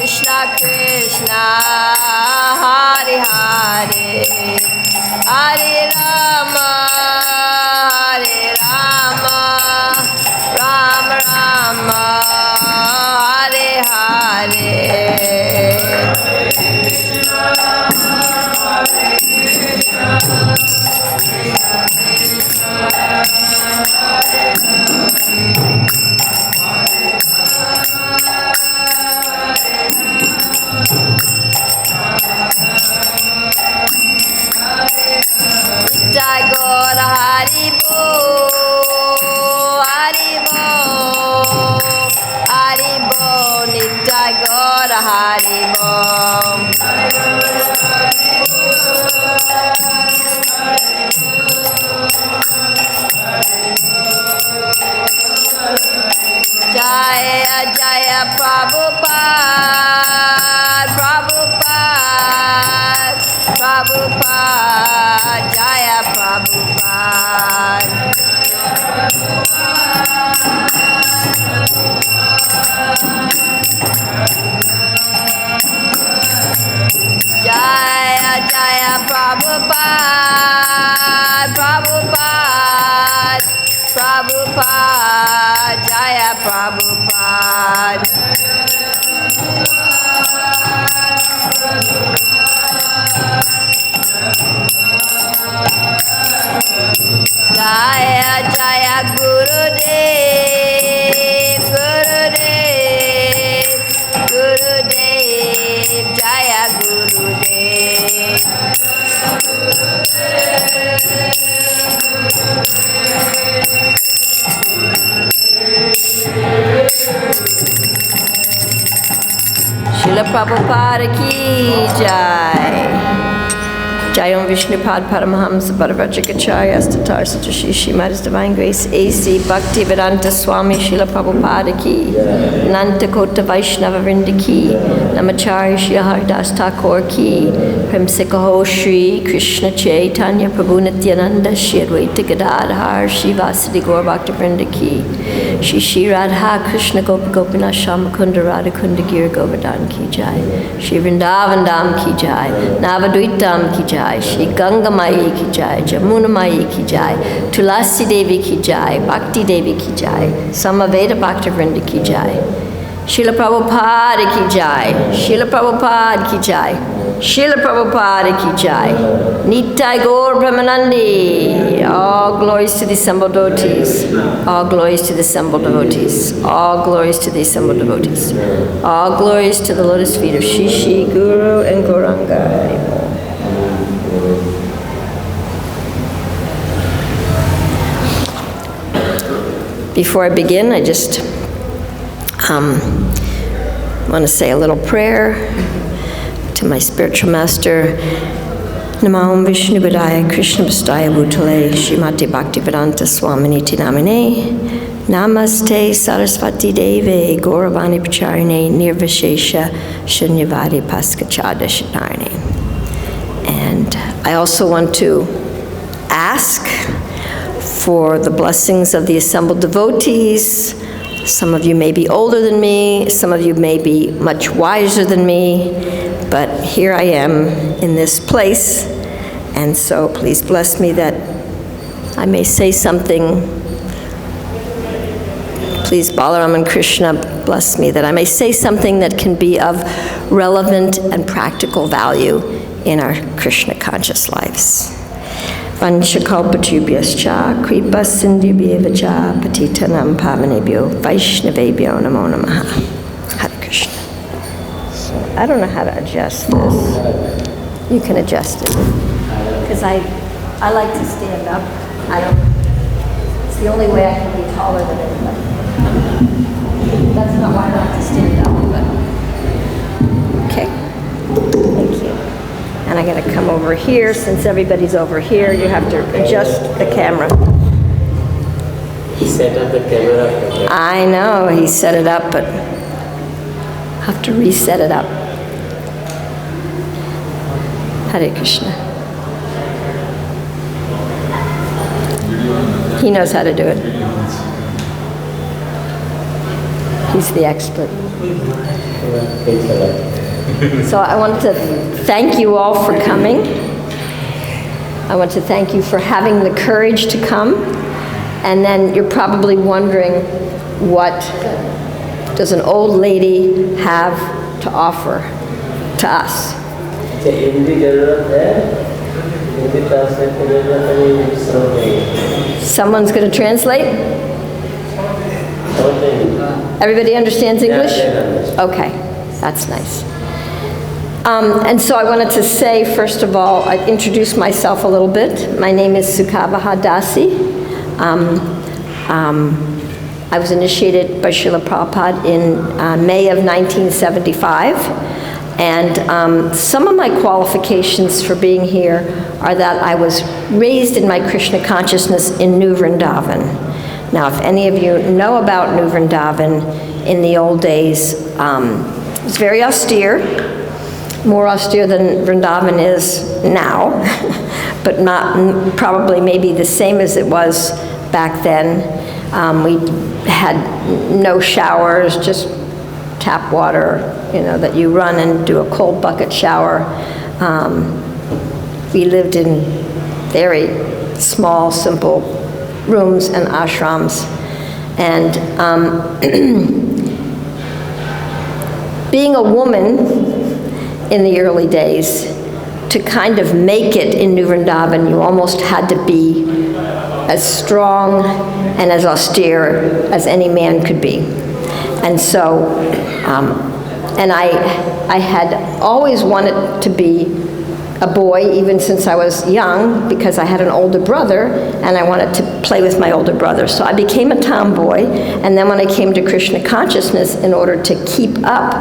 Krishna Krishna, Hare Hare, Hare Rama, Hare Rama, Rama Rama, Hare Hare. Jai Gaura Hari Bo, Hari Bo, Hari Bo, Nitai Gaura Hari Bo. Jaya Jaya Prabhupada, Prabhupada, Prabhupada, Jaya Prabhupada. Jaya Jaya Prabhupada, Prabhupada, Prabhupada, Jaya Prabhupada. Jaya Jaya Gurudev, Gurudev, Gurudev, Jaya Gurudev. Srila Prabhupada ki jai. Jayam Vishnupad Paramahamsa Bharavajracharya Astatar Satrashi Shrimad's Divine Grace A.C. Bhakti-Vedanta Swami Srila Prabhupada ki, Nanta Kota Vaishnava Vrinda ki, Namacharya Srila Haridas Thakur ki, Premsikaho Shri Krishna Chaitanya Prabhu Nityananda Shri Advaita Gadadhar Shri Vasadi Gaur Bhakta Vrinda ki, Shri Shri Radha Krishna Gopa Gopinath Shamakunda Radha Kunda Giri Govardhan ki jai, Shri Vrindavan Dham ki jai, Navadvitam ki jai, Shri Ganga Mai ki jai, Jamuna Mai ki jai, Tulasi Devi ki jai, Bhakti Devi ki jai, Samaveda Bhakta Vrinda ki jai, Srila Prabhupada ki jai, Srila Prabhupada ki jai, Srila Prabhupada ki jai, Nitai Gaur Brahmanandi. All glories to the assembled devotees, all glories to the assembled devotees, all glories to the assembled devotees, all glories to the lotus feet of Shri Shri Guru and Gauranga. Before I begin, I just want to say a little prayer to my spiritual master. Namam Vishnu Padaya Krishna Vastaya Bhutale Srimati Bhakti-Vedanta Swaminiti Namine Namaste Saraswati Deve Gauravani Pacharine Nirvishesha Shunyavadi Paskachada Shanarine. And I also want to ask for the blessings of the assembled devotees. Some of you may be older than me, some of you may be much wiser than me, but here I am in this place, and so please bless me that I may say something. Please, Balaram and Krishna, bless me that I may say something that can be of relevant and practical value in our Krishna conscious lives. Vanchakalpatubhyascha kripa sindhubhyevacha patitanam pavanebhyo vaishnavebhyo namo namaha. Hare Krishna. So I don't know how to adjust this. You can adjust it. Because I like to stand up. It's the only way I can be taller than anybody. That's not why I like to stand up, but okay. Thank you. And I'm going to come over here. Since everybody's over here, you have to adjust the camera. He set up the camera. I know, he set it up, but I have to reset it up. Hare Krishna. He knows how to do it. He's the expert. Thanks a lot. So I want to thank you all for coming. I want to thank you for having the courage to come. And then you're probably wondering, what does an old lady have to offer to us? Someone's going to translate? Everybody understands English? Okay, that's nice. And so I wanted to say, first of all, I'd introduce myself a little bit. My name is Sukavaha Dasi. I was initiated by Srila Prabhupada in May of 1975. And some of my qualifications for being here are that I was raised in my Krishna consciousness in New Vrindavan. Now, if any of you know about New Vrindavan, in the old days, it was very austere, more austere than Vrindavan is now, but not probably maybe the same as it was back then. We had no showers, just tap water, that you run and do a cold bucket shower. We lived in very small, simple rooms and ashrams. And being a woman in the early days, to kind of make it in New Vrindavan, you almost had to be as strong and as austere as any man could be. And so, and I had always wanted to be a boy, even since I was young, because I had an older brother, and I wanted to play with my older brother. So I became a tomboy, and then when I came to Krishna consciousness, in order to keep up,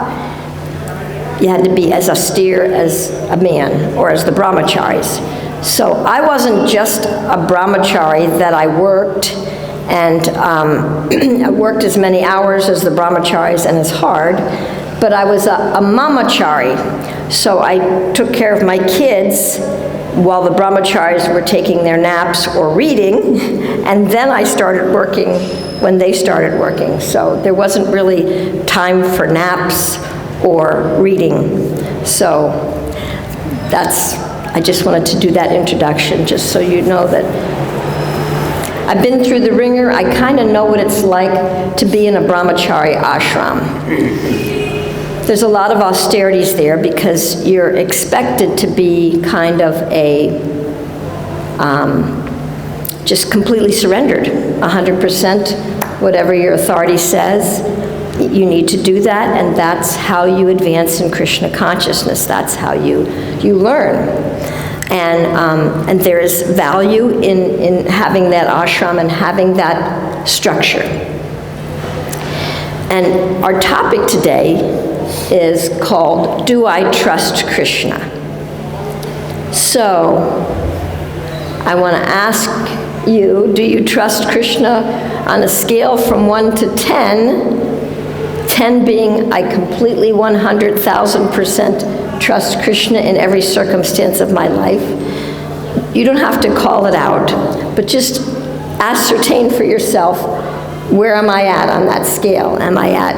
you had to be as austere as a man, or as the brahmacharis. So I wasn't just a brahmachari that I worked, and I worked as many hours as the brahmacharis and as hard, but I was a mamachari. So I took care of my kids while the brahmacharis were taking their naps or reading, and then I started working when they started working. So there wasn't really time for naps or reading. So I just wanted to do that introduction, just so you know that I've been through the ringer. I kind of know what it's like to be in a brahmachari ashram. There's a lot of austerities there because you're expected to be kind of just completely surrendered, 100%, whatever your authority says. You need to do that, and that's how you advance in Krishna consciousness. That's how you learn. And there is value in having that ashram and having that structure. And our topic today is called, Do I Trust Krishna? So, I want to ask you, do you trust Krishna on a scale from 1 to 10? 10 being, I completely 100,000% trust Krishna in every circumstance of my life. You don't have to call it out, but just ascertain for yourself, where am I at on that scale? Am I at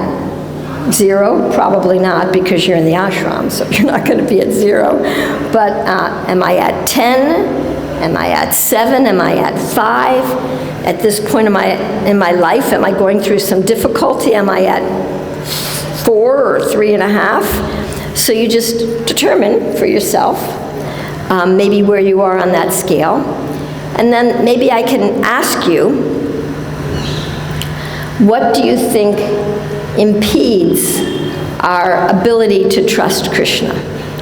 0? Probably not, because you're in the ashram, so you're not going to be at 0. But am I at 10? Am I at 7? Am I at 5? At this point in my life, am I going through some difficulty? Am I at 4 or 3.5? So you just determine for yourself maybe where you are on that scale. And then maybe I can ask you, what do you think impedes our ability to trust Krishna?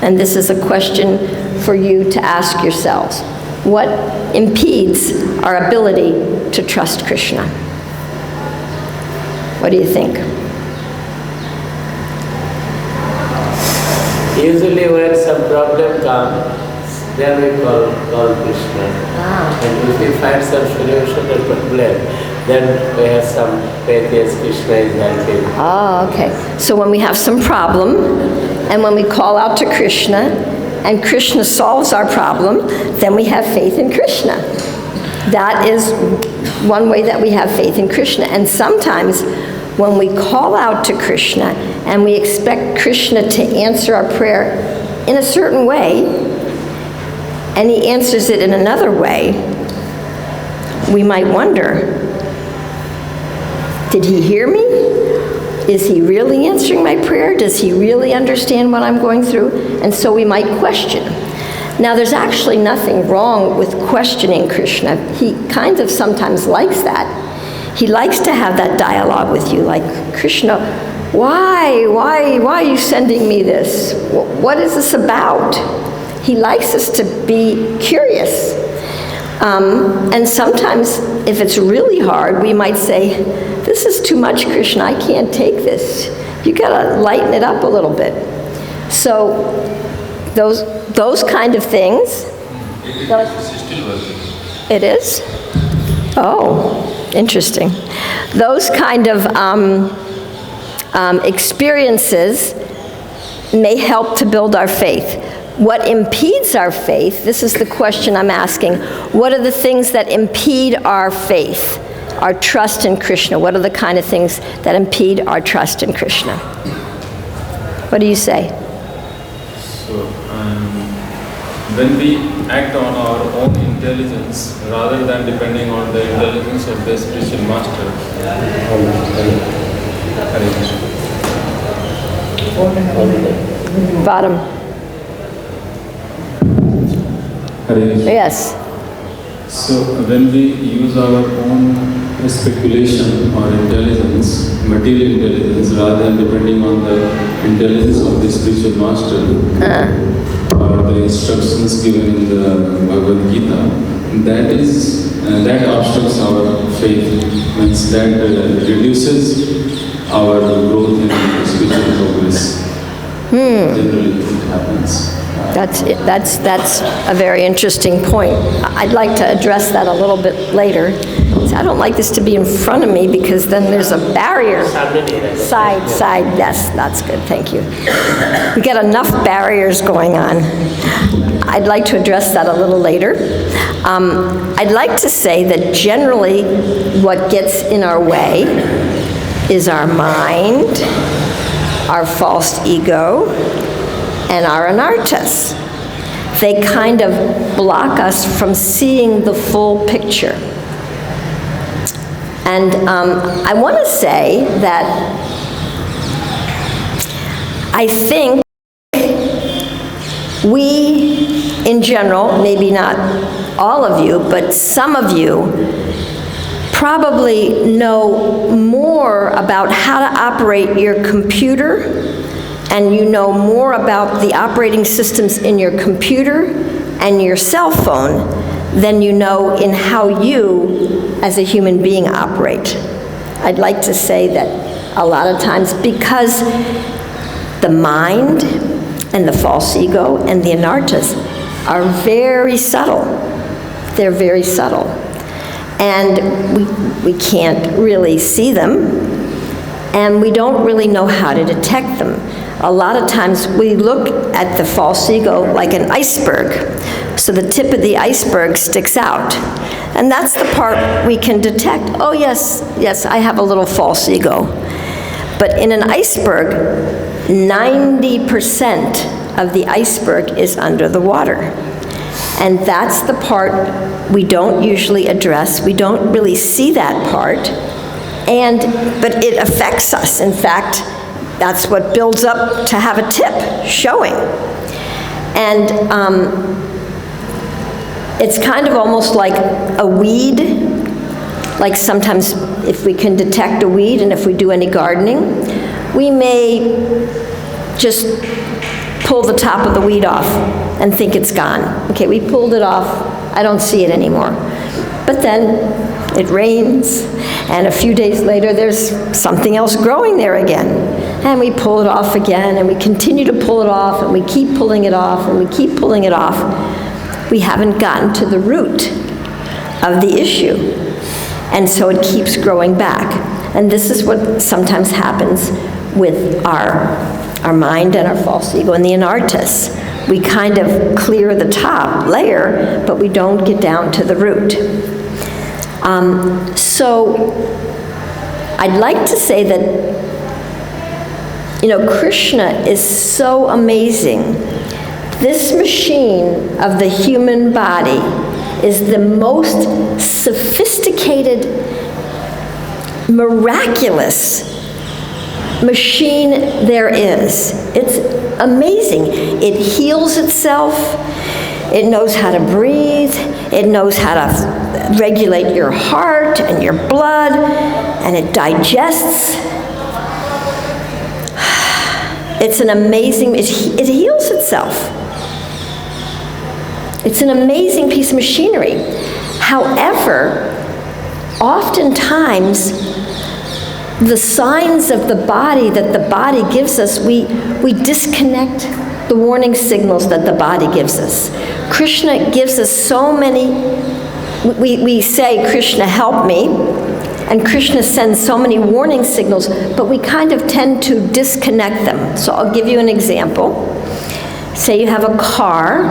And this is a question for you to ask yourselves. What impedes our ability to trust Krishna? What do you think? Usually when some problem comes, then we call Krishna. And if we find some solution to the problem, then we have some faith, yes, Krishna is helping. Oh, okay. So when we have some problem, and when we call out to Krishna, and Krishna solves our problem, then we have faith in Krishna. That is one way that we have faith in Krishna. And sometimes when we call out to Krishna and we expect Krishna to answer our prayer in a certain way, and he answers it in another way, we might wonder, did he hear me? Is he really answering my prayer? Does he really understand what I'm going through? And so we might question. Now, there's actually nothing wrong with questioning Krishna. He kind of sometimes likes that. He likes to have that dialogue with you, like, Krishna, why are you sending me this? What is this about? He likes us to be curious. And sometimes, if it's really hard, we might say, this is too much, Krishna, I can't take this. You gotta lighten it up a little bit. So, those kind of things. It is? Oh, interesting. Those kind of experiences may help to build our faith. What impedes our faith, this is the question I'm asking, what are the things that impede our faith, our trust in Krishna? What are the kind of things that impede our trust in Krishna? What do you say? So, when we act on our own intelligence rather than depending on the intelligence of the spiritual master. Bottom. Yes. So when we use our own speculation or intelligence, material intelligence, rather than depending on the intelligence of the spiritual master or the instructions given in the Bhagavad-Gita, that obstructs our faith, means that reduces our growth in spiritual progress. Generally, it happens. That's a very interesting point. I'd like to address that a little bit later. So I don't like this to be in front of me because then there's a barrier. Side, yes, that's good, thank you. We get enough barriers going on. I'd like to address that a little later. I'd like to say that generally what gets in our way is our mind, our false ego, and our anarthas. They kind of block us from seeing the full picture. And I want to say that I think we, in general, maybe not all of you, but some of you probably know more about how to operate your computer, and you know more about the operating systems in your computer and your cell phone than you know in how you, as a human being, operate. I'd like to say that a lot of times, because the mind and the false ego and the anarthas are very subtle. They're very subtle. And we can't really see them, and we don't really know how to detect them. A lot of times we look at the false ego like an iceberg, so the tip of the iceberg sticks out. And that's the part we can detect. Oh yes, I have a little false ego. But in an iceberg, 90% of the iceberg is under the water. And that's the part we don't usually address. We don't really see that part. But it affects us. In fact, that's what builds up to have a tip showing. And it's kind of almost like a weed. Like sometimes if we can detect a weed, and if we do any gardening, we may just pull the top of the weed off and think it's gone. Okay, we pulled it off, I don't see it anymore. But then it rains, and a few days later there's something else growing there again. And we pull it off again, and we continue to pull it off, and we keep pulling it off, and we keep pulling it off. We haven't gotten to the root of the issue. And so it keeps growing back. And this is what sometimes happens with our mind and our false ego and the anarthas. We kind of clear the top layer, but we don't get down to the root. So I'd like to say that, Krishna is so amazing. This machine of the human body is the most sophisticated, miraculous machine there is. It's amazing. It heals itself. It knows how to breathe. It knows how to regulate your heart and your blood, and it digests. It's an amazing, it heals itself. It's an amazing piece of machinery. However, oftentimes, the signs of the body that the body gives us, we disconnect the warning signals that the body gives us. Krishna gives us so many, we say, Krishna help me, and Krishna sends so many warning signals, but we kind of tend to disconnect them. So I'll give you an example. Say you have a car,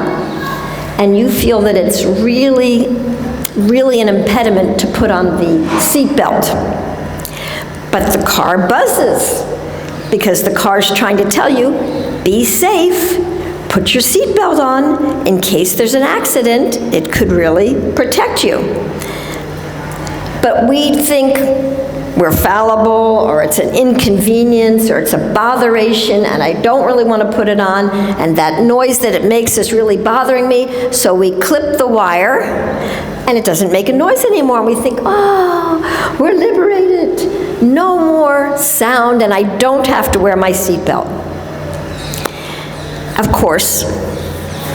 and you feel that it's really, really an impediment to put on the seatbelt. But the car buzzes because the car's trying to tell you, be safe, put your seatbelt on. In case there's an accident, it could really protect you. But we think we're fallible, or it's an inconvenience, or it's a botheration, and I don't really want to put it on, and that noise that it makes is really bothering me, so we clip the wire, and it doesn't make a noise anymore, and we think, oh, we're liberated. No more sound, and I don't have to wear my seatbelt. Of course,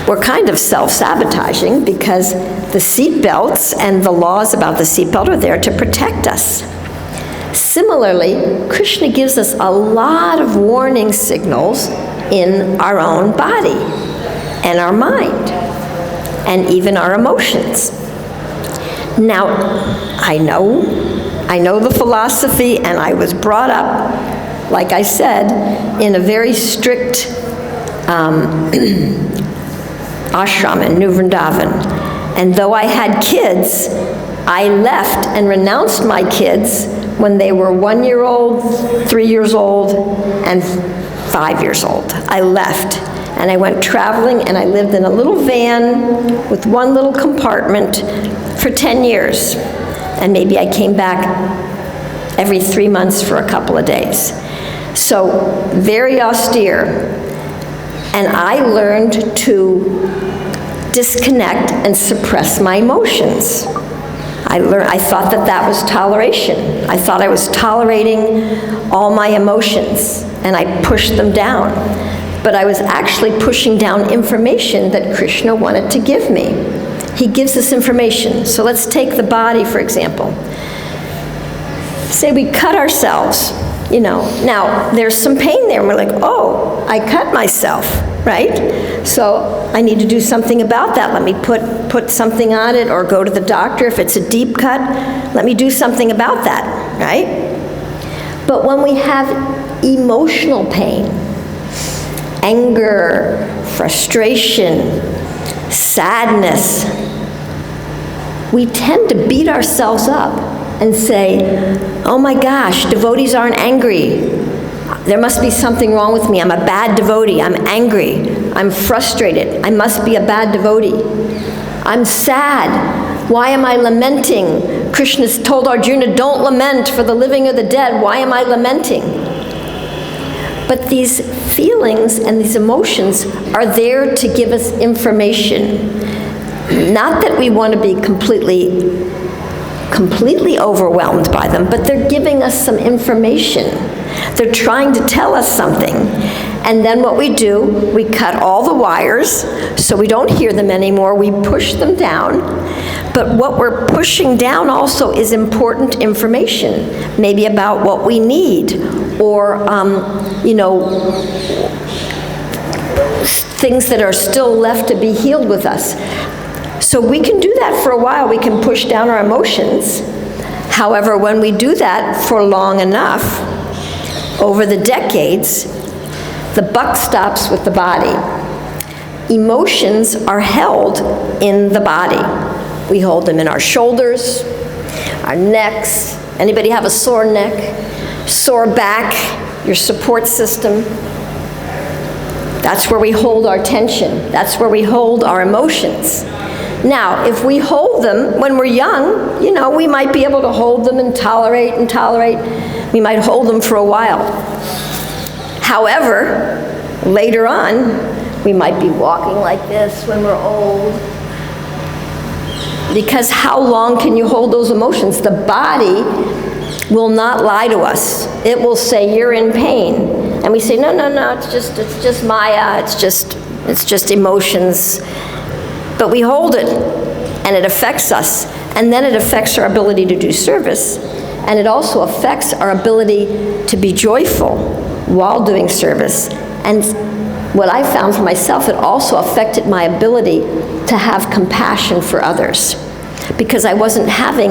we're kind of self-sabotaging because the seatbelts and the laws about the seatbelt are there to protect us. Similarly, Krishna gives us a lot of warning signals in our own body and our mind and even our emotions. Now, I know the philosophy, and I was brought up, like I said, in a very strict ashram in New Vrindavan. And though I had kids, I left and renounced my kids when they were 1 year old, 3 years old, and 5 years old. I left, and I went traveling, and I lived in a little van with one little compartment for 10 years. And maybe I came back every 3 months for a couple of days. So, very austere. And I learned to disconnect and suppress my emotions. I thought that was toleration. I thought I was tolerating all my emotions, and I pushed them down. But I was actually pushing down information that Krishna wanted to give me. He gives us information. So let's take the body, for example. Say we cut ourselves, Now, there's some pain there, and we're like, oh, I cut myself, right? So I need to do something about that. Let me put something on it, or go to the doctor. If it's a deep cut, let me do something about that, right? But when we have emotional pain, anger, frustration, sadness, we tend to beat ourselves up and say, oh my gosh, devotees aren't angry. There must be something wrong with me. I'm a bad devotee. I'm angry. I'm frustrated. I must be a bad devotee. I'm sad. Why am I lamenting? Krishna told Arjuna, don't lament for the living or the dead. Why am I lamenting? But these feelings and these emotions are there to give us information. Not that we want to be completely overwhelmed by them, but they're giving us some information. They're trying to tell us something. And then what we do, we cut all the wires so we don't hear them anymore. We push them down. But what we're pushing down also is important information, maybe about what we need, or things that are still left to be healed with us. So we can do that for a while. We can push down our emotions. However, when we do that for long enough, over the decades, the buck stops with the body. Emotions are held in the body. We hold them in our shoulders, Our necks. Anybody have a sore neck? Sore back? Your support system? That's where we hold our tension. That's where we hold our emotions. Now, if we hold them when we're young, we might be able to hold them and tolerate and tolerate. We might hold them for a while. However, later on, we might be walking like this when we're old. Because how long can you hold those emotions? The body will not lie to us. It will say, you're in pain. And we say, no, it's just Maya, it's just emotions. But we hold it, and it affects us. And then it affects our ability to do service. And it also affects our ability to be joyful while doing service. And what I found for myself, it also affected my ability to have compassion for others, because I wasn't having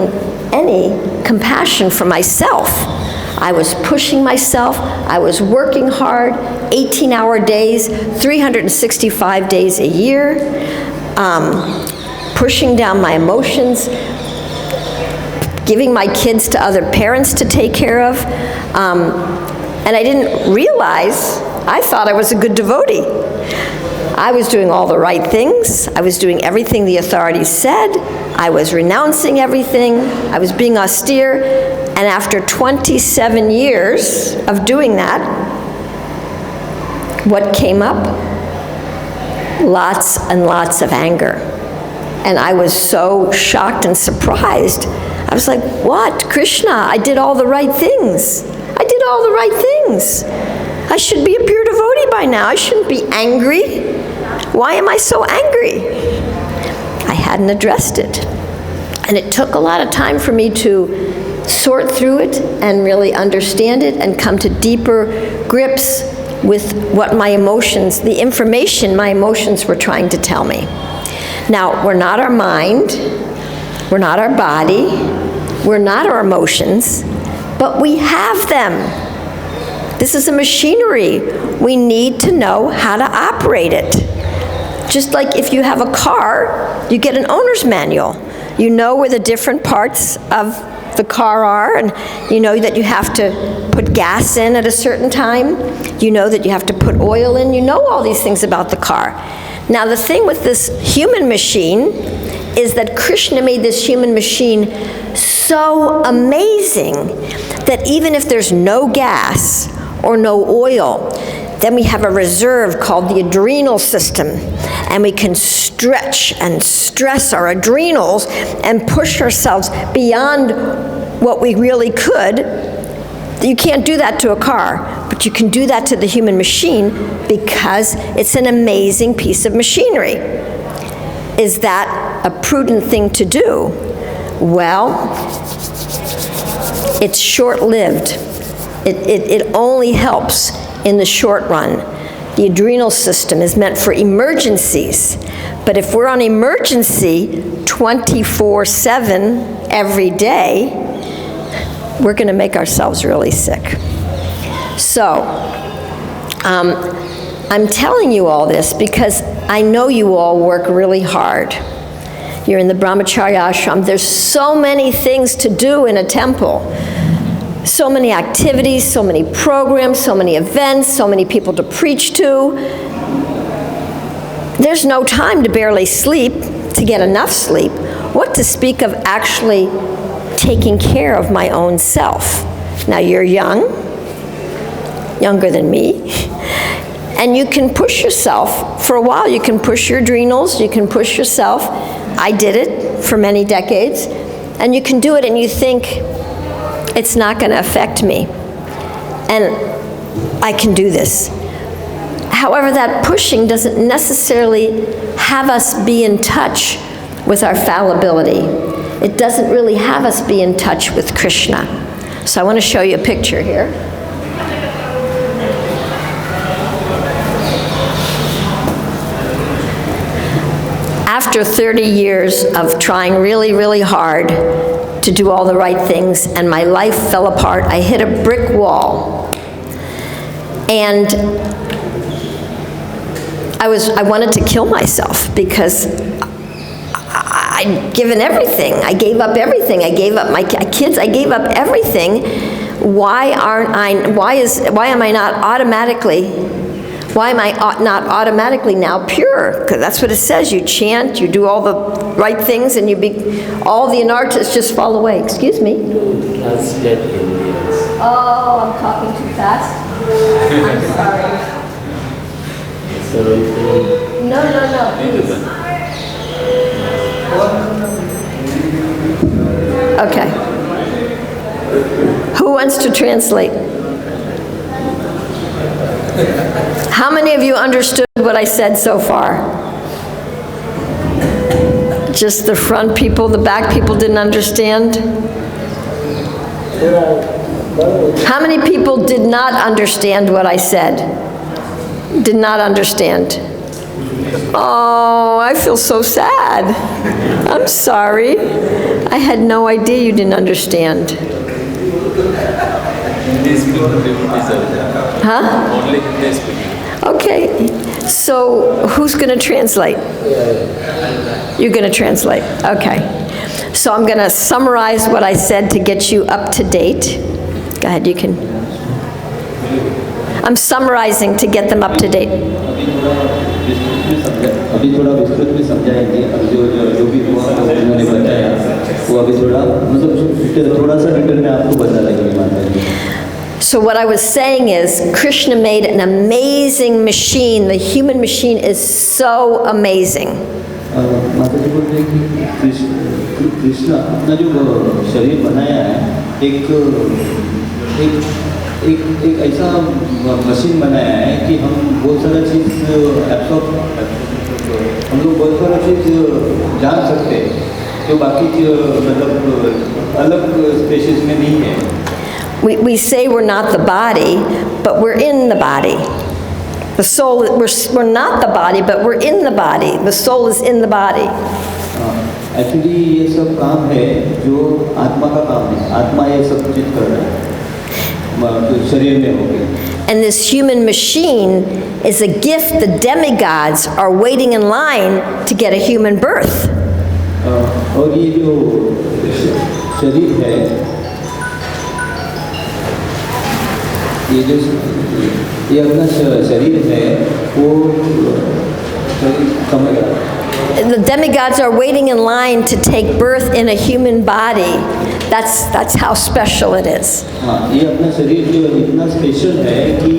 any compassion for myself. I was pushing myself, I was working hard, 18-hour days, 365 days a year, pushing down my emotions, giving my kids to other parents to take care of, and I didn't realize, I thought I was a good devotee. I was doing all the right things. I was doing everything the authorities said. I was renouncing everything. I was being austere. And after 27 years of doing that, what came up? Lots and lots of anger. And I was so shocked and surprised. I was like, what? Krishna, I did all the right things. I did all the right things. I should be a pure devotee by now. I shouldn't be angry. Why am I so angry? I hadn't addressed it. And it took a lot of time for me to sort through it and really understand it and come to deeper grips with what my emotions, the information my emotions were trying to tell me. Now, we're not our mind, we're not our body, we're not our emotions, but we have them. This is a machinery. We need to know how to operate it. Just like if you have a car, you get an owner's manual. You know where the different parts of the car are, and you know that you have to put gas in at a certain time. You know that you have to put oil in. You know all these things about the car. Now, the thing with this human machine is that Krishna made this human machine so amazing that even if there's no gas or no oil, then we have a reserve called the adrenal system, and we can stretch and stress our adrenals and push ourselves beyond what we really could. You can't do that to a car, but you can do that to the human machine because it's an amazing piece of machinery. Is that a prudent thing to do? Well, it's short-lived. It only helps in the short run. The adrenal system is meant for emergencies. But if we're on emergency 24/7 every day, we're going to make ourselves really sick. So, I'm telling you all this because I know you all work really hard. You're in the brahmacharya ashram. There's so many things to do in a temple. So many activities, so many programs, so many events, so many people to preach to. There's no time to barely sleep, to get enough sleep. What to speak of actually taking care of my own self? Now, you're young, younger than me, and you can push yourself for a while. You can push your adrenals, you can push yourself. I did it for many decades. And you can do it and you think, it's not going to affect me, and I can do this. However, that pushing doesn't necessarily have us be in touch with our fallibility. It doesn't really have us be in touch with Krishna. So I want to show you a picture here. After 30 years of trying really, really hard to do all the right things, and my life fell apart. I hit a brick wall. And I wanted to kill myself because I'd given everything. I gave up everything. I gave up my kids. I gave up everything. Why am I not automatically now pure? Because that's what it says. You chant, you do all the right things, and all the anarthas just fall away. Excuse me? Translate Indians. Oh, I'm talking too fast. I'm sorry. No, please. Okay. Who wants to translate? How many of you understood what I said so far? Just the front people, the back people didn't understand? How many people did not understand what I said? Did not understand? Oh, I feel so sad. I'm sorry. I had no idea you didn't understand. Huh? Only Hindi speaking. Okay. So who's going to translate? You're going to translate. Okay. So I'm going to summarize what I said to get you up to date. Go ahead, you can. I'm summarizing to get them up to date. अभी थोड़ा विस्तृत में समझाएंगे। अब जो भी हुआ उन्होंने बताया वो अभी थोड़ा मतलब थोड़ा सा डिटेल में आपको बता देंगे माताजी। So what I was saying is, Krishna made an amazing machine. The human machine is so amazing. माताजी बोलते हैं कि कृष्णा अपना जो शरीर बनाया है एक ऐसा मशीन बनाया है कि हम बहुत सारा चीज़ हम लोग बहुत सारा चीज़ जान सकते हैं जो बाकी मतलब अलग स्पेशीज में नहीं है। We say we're not the body, but we're in the body. The soul, we're not the body, but we're in the body. The soul is in the body. Actually ये सब काम है जो आत्मा का काम है। आत्मा ये सब चीज कर रहा है शरीर में हो गया। And this human machine is a gift. The demigods are waiting in line to get a human birth. और ये जो शरीर है ये अपना शरीर है वो The demigods are waiting in line to take birth in a human body. That's how special it is. ये अपना शरीर जो इतना स्पेशल है कि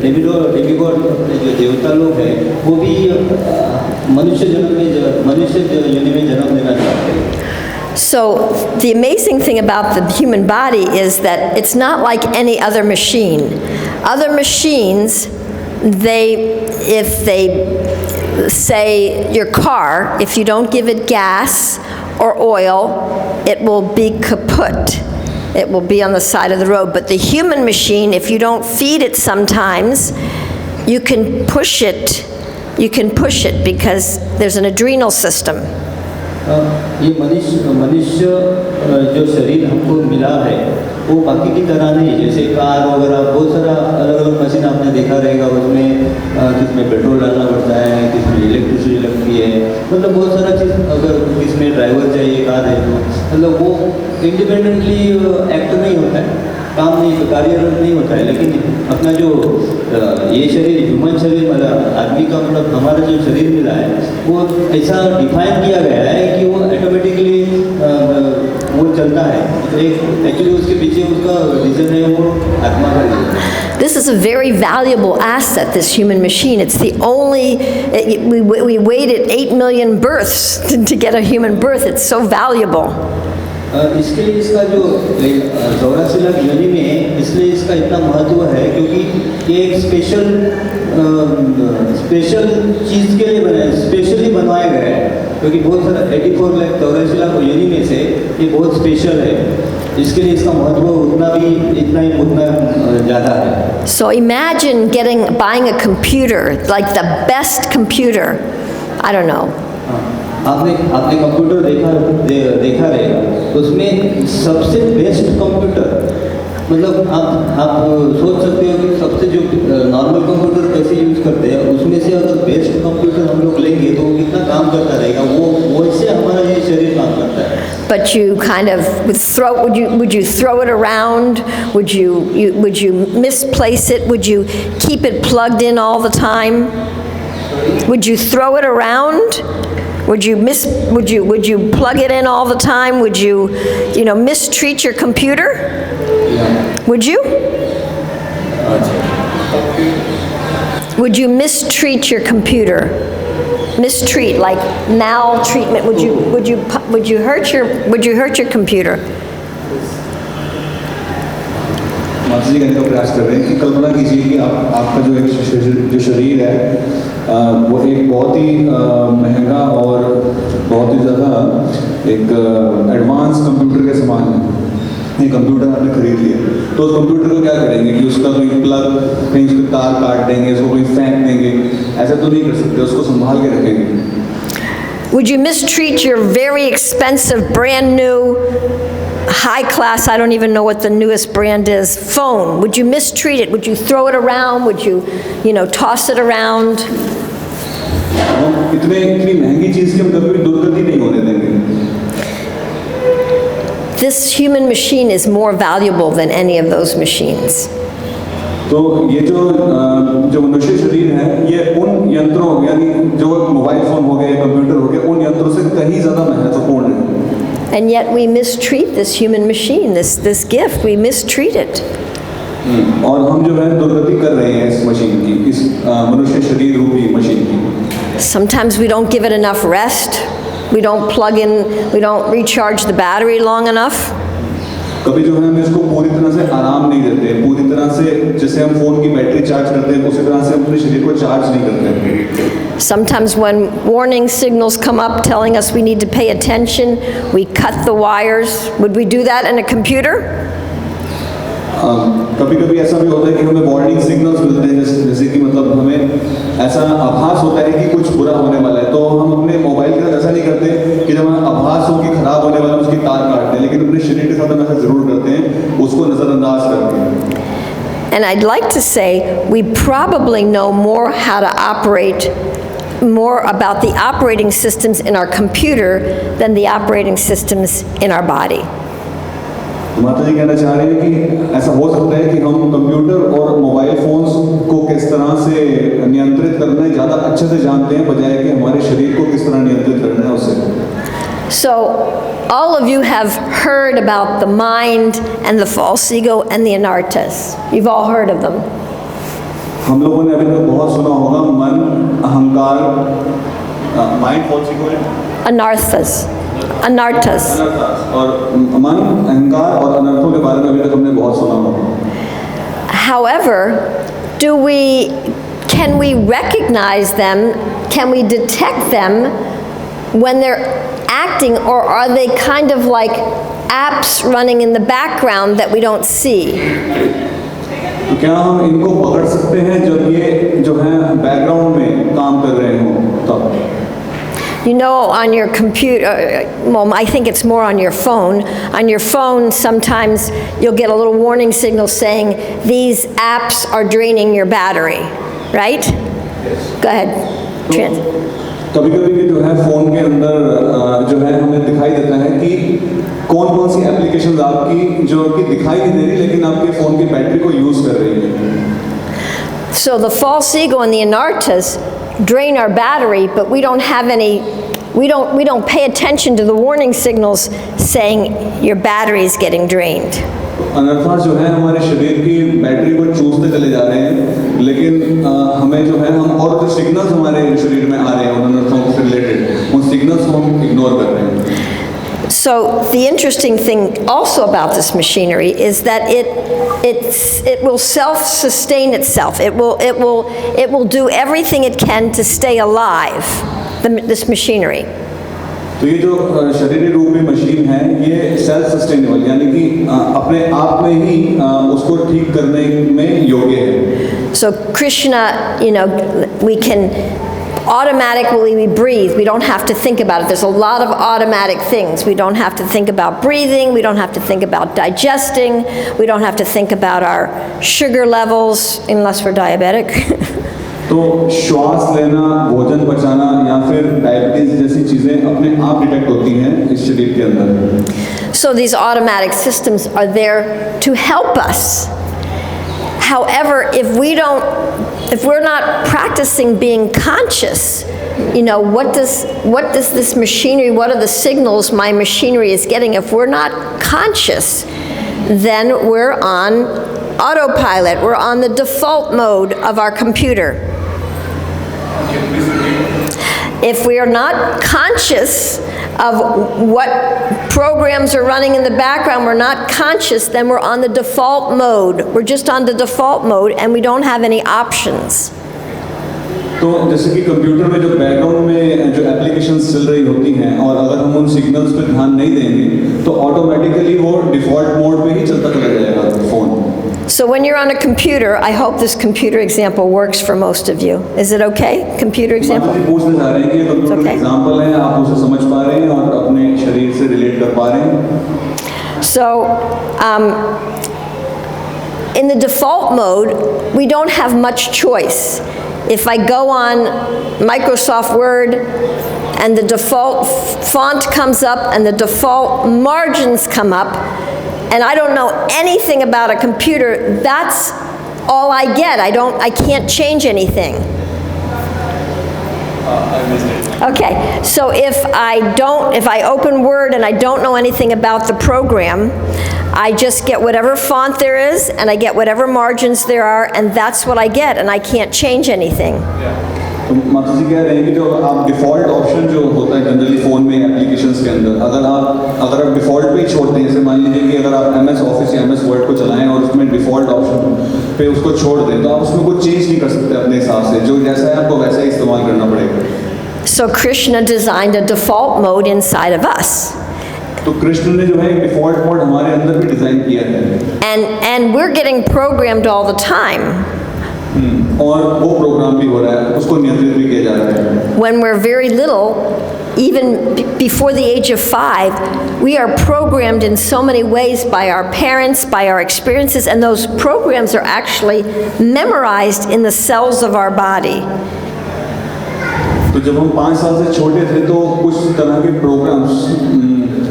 डेमिगॉड जो देवता लोग हैं वो भी मनुष्य योनि में जन्म लेना चाहते हैं। So the amazing thing about the human body is that it's not like any other machine. Other machines, if they say your car, if you don't give it gas or oil, it will be kaput. It will be on the side of the road. But the human machine, if you don't feed it sometimes, you can push it. You can push it because there's an adrenal system. ये मनुष्य जो शरीर हमको मिला है वो बाकी की तरह नहीं, जैसे कार वगैरह बहुत सारा अलग अलग मशीन आपने देखा रहेगा, उसमें किसमें पेट्रोल डालना पड़ता है, किसमें इलेक्ट्रिसिटी लगती है, मतलब बहुत सारा चीज़, अगर किसमें ड्राइवर चाहिए कार है तो मतलब वो इंडिपेंडेंटली एक्ट नहीं होता है, काम नहीं कार्यरत नहीं होता है। लेकिन अपना जो ये शरीर ह्यूमन शरीर मतलब आदमी का मतलब हमारा जो शरीर मिला है वो ऐसा डिफाइन किया गया है कि वो ऑटोमेटिकली वो चलता है। एक्चुअली उसके पीछे उसका रीजन है वो आत्मा का reason. This is a very valuable asset, this human machine. It's the only, we waited 8 million births to get a human birth. It's so valuable. इसके लिए इसका जो 84 लाख योनि में इसलिए इसका इतना महत्व है क्योंकि ये एक स्पेशल चीज़ के लिए बनाया, स्पेशली बनवाया गया है, क्योंकि बहुत सारा 84 लाख योनि में से ये बहुत स्पेशल है, इसके लिए इसका महत्व उतना ज़्यादा है। So imagine buying a computer, like the best computer. I don't know. आपने कंप्यूटर देखा रहेगा, उसमें सबसे बेस्ट कंप्यूटर मतलब आप सोच सकते हो कि सबसे जो नॉर्मल कंप्यूटर कैसे यूज़ करते हैं उसमें से अगर बेस्ट कंप्यूटर हम लोग लेंगे तो वो कितना काम करता रहेगा, वो इससे हमारा ये शरीर काम करता है. But you kind of would you throw it around? Would you misplace it? Would you keep it plugged in all the time? Would you throw it around? Would you plug it in all the time? Would you mistreat your computer? Would you? Would you mistreat your computer? Mistreat, like maltreatment. Would you hurt your computer? माताजी कहने का प्रयास कर रहे हैं कि कल्पना कीजिए कि आपका जो शरीर है वो एक बहुत ही महंगा और बहुत ही ज़्यादा एक एडवांस कंप्यूटर के समान है. ये कंप्यूटर आपने खरीद लिया तो उस कंप्यूटर को क्या करेंगे कि उसका कोई प्लग कहीं उसके तार काट देंगे, उसको कोई फेंक देंगे, ऐसा तो नहीं कर सकते, उसको संभाल के रखेंगे. Would you mistreat your very expensive, brand new, high class, I don't even know what the newest brand is, phone? Would you mistreat it? Would you throw it around? Would you toss it around? इतनी महंगी चीज की हम कभी भी दुर्गति नहीं होने देंगे. This human machine is more valuable than any of those machines. तो ये जो मनुष्य शरीर है ये उन यंत्रों यानी जो मोबाइल फोन हो गए, कंप्यूटर हो गए, उन यंत्रों से कहीं ज्यादा महत्वपूर्ण है. And yet we mistreat this human machine, this gift, we mistreat it. और हम जो है दुर्गति कर रहे हैं इस मशीन की, इस मनुष्य शरीर रूपी मशीन की. Sometimes we don't give it enough rest. We don't plug in, we don't recharge the battery long enough. कभी जो है हम इसको पूरी तरह से आराम नहीं देते, पूरी तरह से जैसे हम फोन की बैटरी चार्ज करते हैं उसी तरह से हम अपने शरीर को चार्ज नहीं करते. Sometimes when warning signals come up telling us we need to pay attention, we cut the wires. Would we do that in a computer? कभी कभी ऐसा भी होता है कि हमें वार्निंग सिग्नल्स मिलते हैं, जैसे कि मतलब हमें ऐसा आभास होता है कि कुछ बुरा होने वाला है, तो हम अपने मोबाइल के साथ ऐसा नहीं करते कि जब हमें आभास हो कि खराब होने वाला है उसकी तार काटते हैं, लेकिन अपने शरीर के साथ हम ऐसा जरूर करते हैं, उसको नजरअंदाज करते हैं. And I'd like to say we probably know more how to operate, more about the operating systems in our computer than the operating systems in our body. माताजी कहना चाह रहे हैं कि ऐसा हो सकता है कि हम कंप्यूटर और मोबाइल फोन्स को किस तरह से नियंत्रित करना है ज़्यादा अच्छे से जानते हैं बजाय कि हमारे शरीर को किस तरह नियंत्रित करना है उससे. So all of you have heard about the mind and the false ego and the anartas. You've all heard of them. हम लोगों ने अभी तक बहुत सुना होगा मन, अहंकार, mind, false ego, Anarthas. Anartas. और मन, अहंकार और अनर्थों के बारे में अभी तक हमने बहुत सुना होगा. However, can we recognize them? Can we detect them when they're acting, or are they kind of like apps running in the background that we don't see? तो क्या हम इनको पकड़ सकते हैं जब ये जो है बैकग्राउंड में काम कर रहे हो तब? You know, on your computer, well, I think it's more on your phone. On your phone, sometimes you'll get a little warning signal saying these apps are draining your battery, right? Yes. Go ahead. कभी-कभी जो है phone के अंदर जो है हमें दिखाई देता है कि कौन-कौन सी एप्लीकेशंस आपकी जो कि दिखाई नहीं दे रही लेकिन आपके फोन की बैटरी को यूज कर रही है. So the false ego and the anartas drain our battery, but we don't pay attention to the warning signals saying your battery is getting drained. अनर्था जो है हमारे शरीर की बैटरी को चूसते चले जा रहे हैं, लेकिन हमें जो है हम और जो सिग्नल्स हमारे शरीर में आ रहे हैं उन अनर्थों से रिलेटेड उन सिग्नल्स को हम इग्नोर कर रहे हैं. So the interesting thing also about this machinery is that it will self-sustain itself. It will do everything it can to stay alive. This machinery. तो ये जो शरीर रूपी मशीन है ये सेल्फ सस्टेनेबल यानी कि अपने आप में ही उसको ठीक करने में योग्य है. So Krishna, we can automatically we breathe. We don't have to think about it. There's a lot of automatic things. We don't have to think about breathing. We don't have to think about digesting. We don't have to think about our sugar levels, unless we're diabetic. तो श्वास लेना, भोजन पचाना या फिर diabetes जैसी चीजें अपने आप डिटेक्ट होती हैं इस शरीर के अंदर. So these automatic systems are there to help us. However, if we're not practicing being conscious, you know, what does this machinery, what are the signals my machinery is getting? If we're not conscious, then we're on autopilot. We're on the default mode of our computer. If we are not conscious of what programs are running in the background, we're not conscious, then we're on the default mode. We're just on the default mode and we don't have any options. तो जैसे कि computer में जो background में जो applications चल रही होती हैं और अगर हम उन सिग्नल्स पे ध्यान नहीं देंगे तो ऑटोमेटिकली वो डिफॉल्ट मोड पे ही चलता चला जाएगा phone. So when you're on a computer, I hope this computer example works for most of you. Is it okay? Computer example? माता जी पूछना चाह रहे हैं कि ये कंप्यूटर एग्जांपल है, आप उसे समझ पा रहे हैं और अपने शरीर से रिलेट कर पा रहे हैं. So in the default mode, we don't have much choice. If I go on Microsoft Word and the default font comes up and the default margins come up, and I don't know anything about a computer, that's all I get. I can't change anything. Okay, so if I open Word and I don't know anything about the program, I just get whatever font there is and I get whatever margins there are, and that's what I get, and I can't change anything. तो माता जी कह रहे हैं कि जो आप default option जो होता है जनरली फ़ोन में एप्लीकेशंस के अंदर, अगर आप डिफ़ॉल्ट पे ही छोड़ते हैं, जैसे मान लीजिए कि अगर आप MS ऑफिस या MS वर्ड को चलाएं और उसमें डिफ़ॉल्ट ऑप्शन पे उसको छोड़ दें तो आप उसमें कुछ चेंज नहीं कर सकते अपने हिसाब से, जो जैसा है आपको वैसा ही इस्तेमाल करना पड़ेगा. So Krishna designed a default mode inside of us. तो कृष्ण ने जो है एक डिफ़ॉल्ट मोड हमारे अंदर भी डिज़ाइन किया है. And we're getting programmed all the time. और वो प्रोग्राम भी हो रहा है, उसको नियंत्रित भी किया जा रहा है. When we're very little, even before the age of 5, we are programmed in so many ways by our parents, by our experiences, and those programs are actually memorized in the cells of our body. तो जब हम 5 साल से छोटे थे तो कुछ तरह के प्रोग्राम्स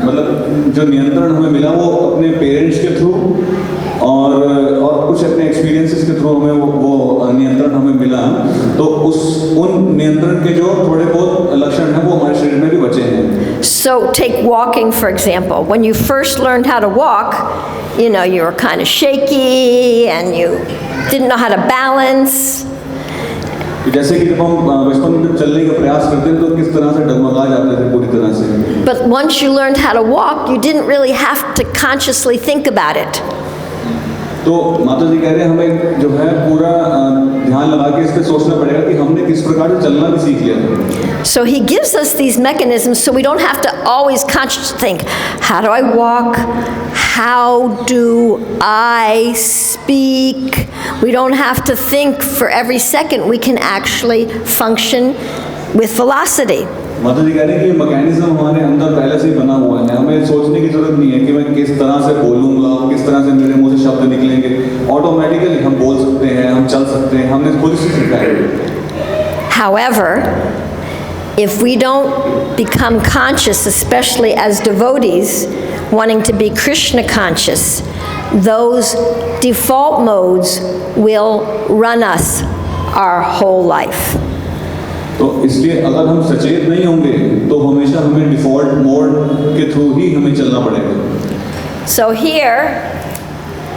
मतलब जो नियंत्रण हमें मिला वो अपने पेरेंट्स के थ्रू और कुछ अपने एक्सपीरियंसेस के थ्रू हमें वो नियंत्रण हमें मिला. तो उन नियंत्रण के जो थोड़े बहुत लक्षण हैं वो हमारे शरीर में भी बचे हैं. So take walking for example. When you first learned how to walk, you know, you were kind of shaky and you didn't know how to balance. जैसे कि जब हम बचपन में चलने का प्रयास करते हैं तो किस तरह से डगमगा जाते थे पूरी तरह से. But once you learned how to walk, you didn't really have to consciously think about it. तो माता जी कह रहे हैं हमें जो है पूरा ध्यान लगा के इस पे सोचना पड़ेगा कि हमने किस प्रकार से चलना भी सीख लिया. So he gives us these mechanisms so we don't have to always consciously think, how do I walk? How do I speak? We don't have to think for every second. We can actually function with velocity. माता जी कह रहे हैं कि mechanism हमारे अंदर पहले से ही बना हुआ है, हमें सोचने की जरूरत नहीं है कि मैं किस तरह से बोलूँगा, किस तरह से मेरे मुंह से शब्द निकलेंगे. ऑटोमेटिकली हम बोल सकते हैं, हम चल सकते हैं, हमने खुद से सीखा है. However, if we don't become conscious, especially as devotees wanting to be Krishna conscious, those default modes will run us our whole life. तो इसलिए अगर हम सचेत नहीं होंगे तो हमेशा हमें डिफॉल्ट मोड के थ्रू ही हमें चलना पड़ेगा. So here,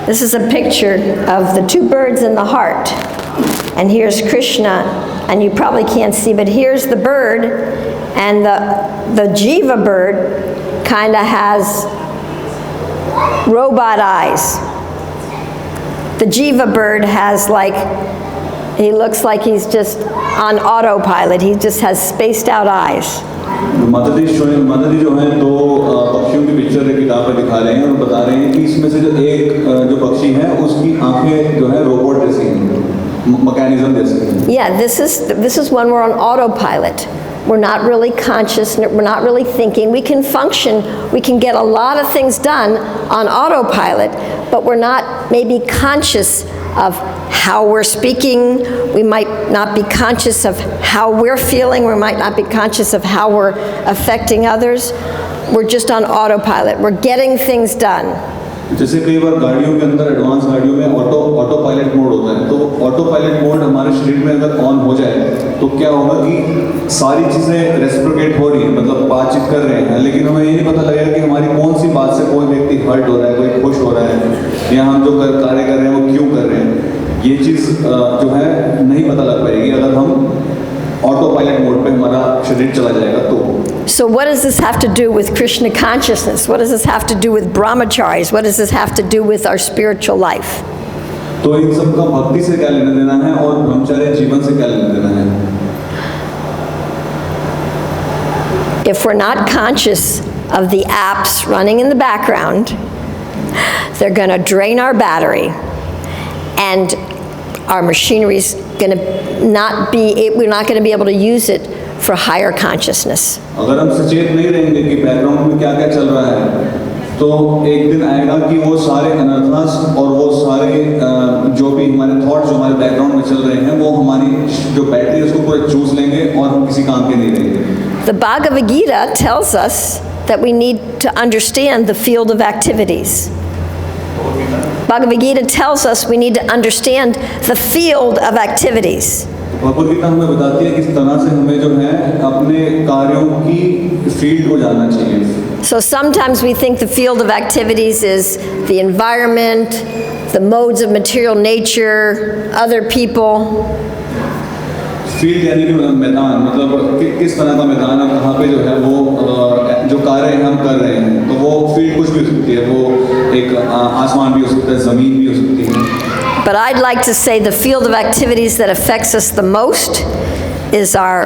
this is a picture of the two birds in the heart. And here's Krishna, and you probably can't see, but here's the bird, and the Jiva bird kind of has robot eyes. The Jiva bird has he looks like he's just on autopilot. He just has spaced out eyes. माता जी जो है दो पक्षियों की picture एक किताब में दिखा रहे हैं और बता रहे हैं कि इसमें से जो एक जो पक्षी है उसकी आंखें जो है रोबोट जैसी हैं, मैकेनिज्म दे सकते हैं। Yeah, this is when we're on autopilot. We're not really conscious, we're not really thinking. We can function, we can get a lot of things done on autopilot, but we're not maybe conscious of how we're speaking. We might not be conscious of how we're feeling. We might not be conscious of how we're affecting others. We're just on autopilot. We're getting things done. जैसे कई बार गाड़ियों के अंदर advance गाड़ियों में auto pilot mode होता है, तो ऑटो पायलट मोड हमारे शरीर में अगर ऑन हो जाए तो क्या होगा कि सारी चीज़ें रेस्प्रोकेट हो रही है, मतलब बातचीत कर रहे हैं, लेकिन हमें ये नहीं पता लगेगा कि हमारी कौन सी बात से कोई व्यक्ति हर्ट हो रहा है, कोई खुश हो रहा है, या हम जो कार्य कर रहे हैं वो क्यों कर रहे हैं। ये चीज़ जो है नहीं पता लग पाएगी अगर हम ऑटो पायलट मोड पे हमारा शरीर चला जाएगा तो। So what does this have to do with Krishna consciousness? What does this have to do with brahmacharis? What does this have to do with our spiritual life? तो इन सब का भक्ति से क्या लेना देना है और ब्रह्मचार्य जीवन से क्या लेना देना है? If we're not conscious of the apps running in the background, they're going to drain our battery, and our machinery's going to not be, we're not going to be able to use it for higher consciousness. अगर हम सचेत नहीं रहेंगे कि background में क्या क्या चल रहा है, तो एक दिन आएगा कि वो सारे अनर्थास और वो सारे जो भी हमारे थॉट्स जो हमारे बैकग्राउंड में चल रहे हैं वो हमारी जो बैटरी है उसको पूरा चूस लेंगे और हम किसी काम के नहीं रहेंगे। The Bhagavad-Gita tells us that we need to understand the field of activities. Bhagavad-Gita tells us we need to understand the field of activities. Bhagavad Gita हमें बताती है किस तरह से हमें जो है अपने कार्यों की फील्ड को जानना चाहिए। So sometimes we think the field of activities is the environment, the modes of material nature, other people. Field यानी कि मैदान, मतलब किस तरह का मैदान है, कहाँ पे जो है वो जो कार्य हम कर रहे हैं, तो वो फील्ड कुछ भी हो सकती है, वो एक आसमान भी हो सकता है, ज़मीन भी हो सकती है। But I'd like to say the field of activities that affects us the most is our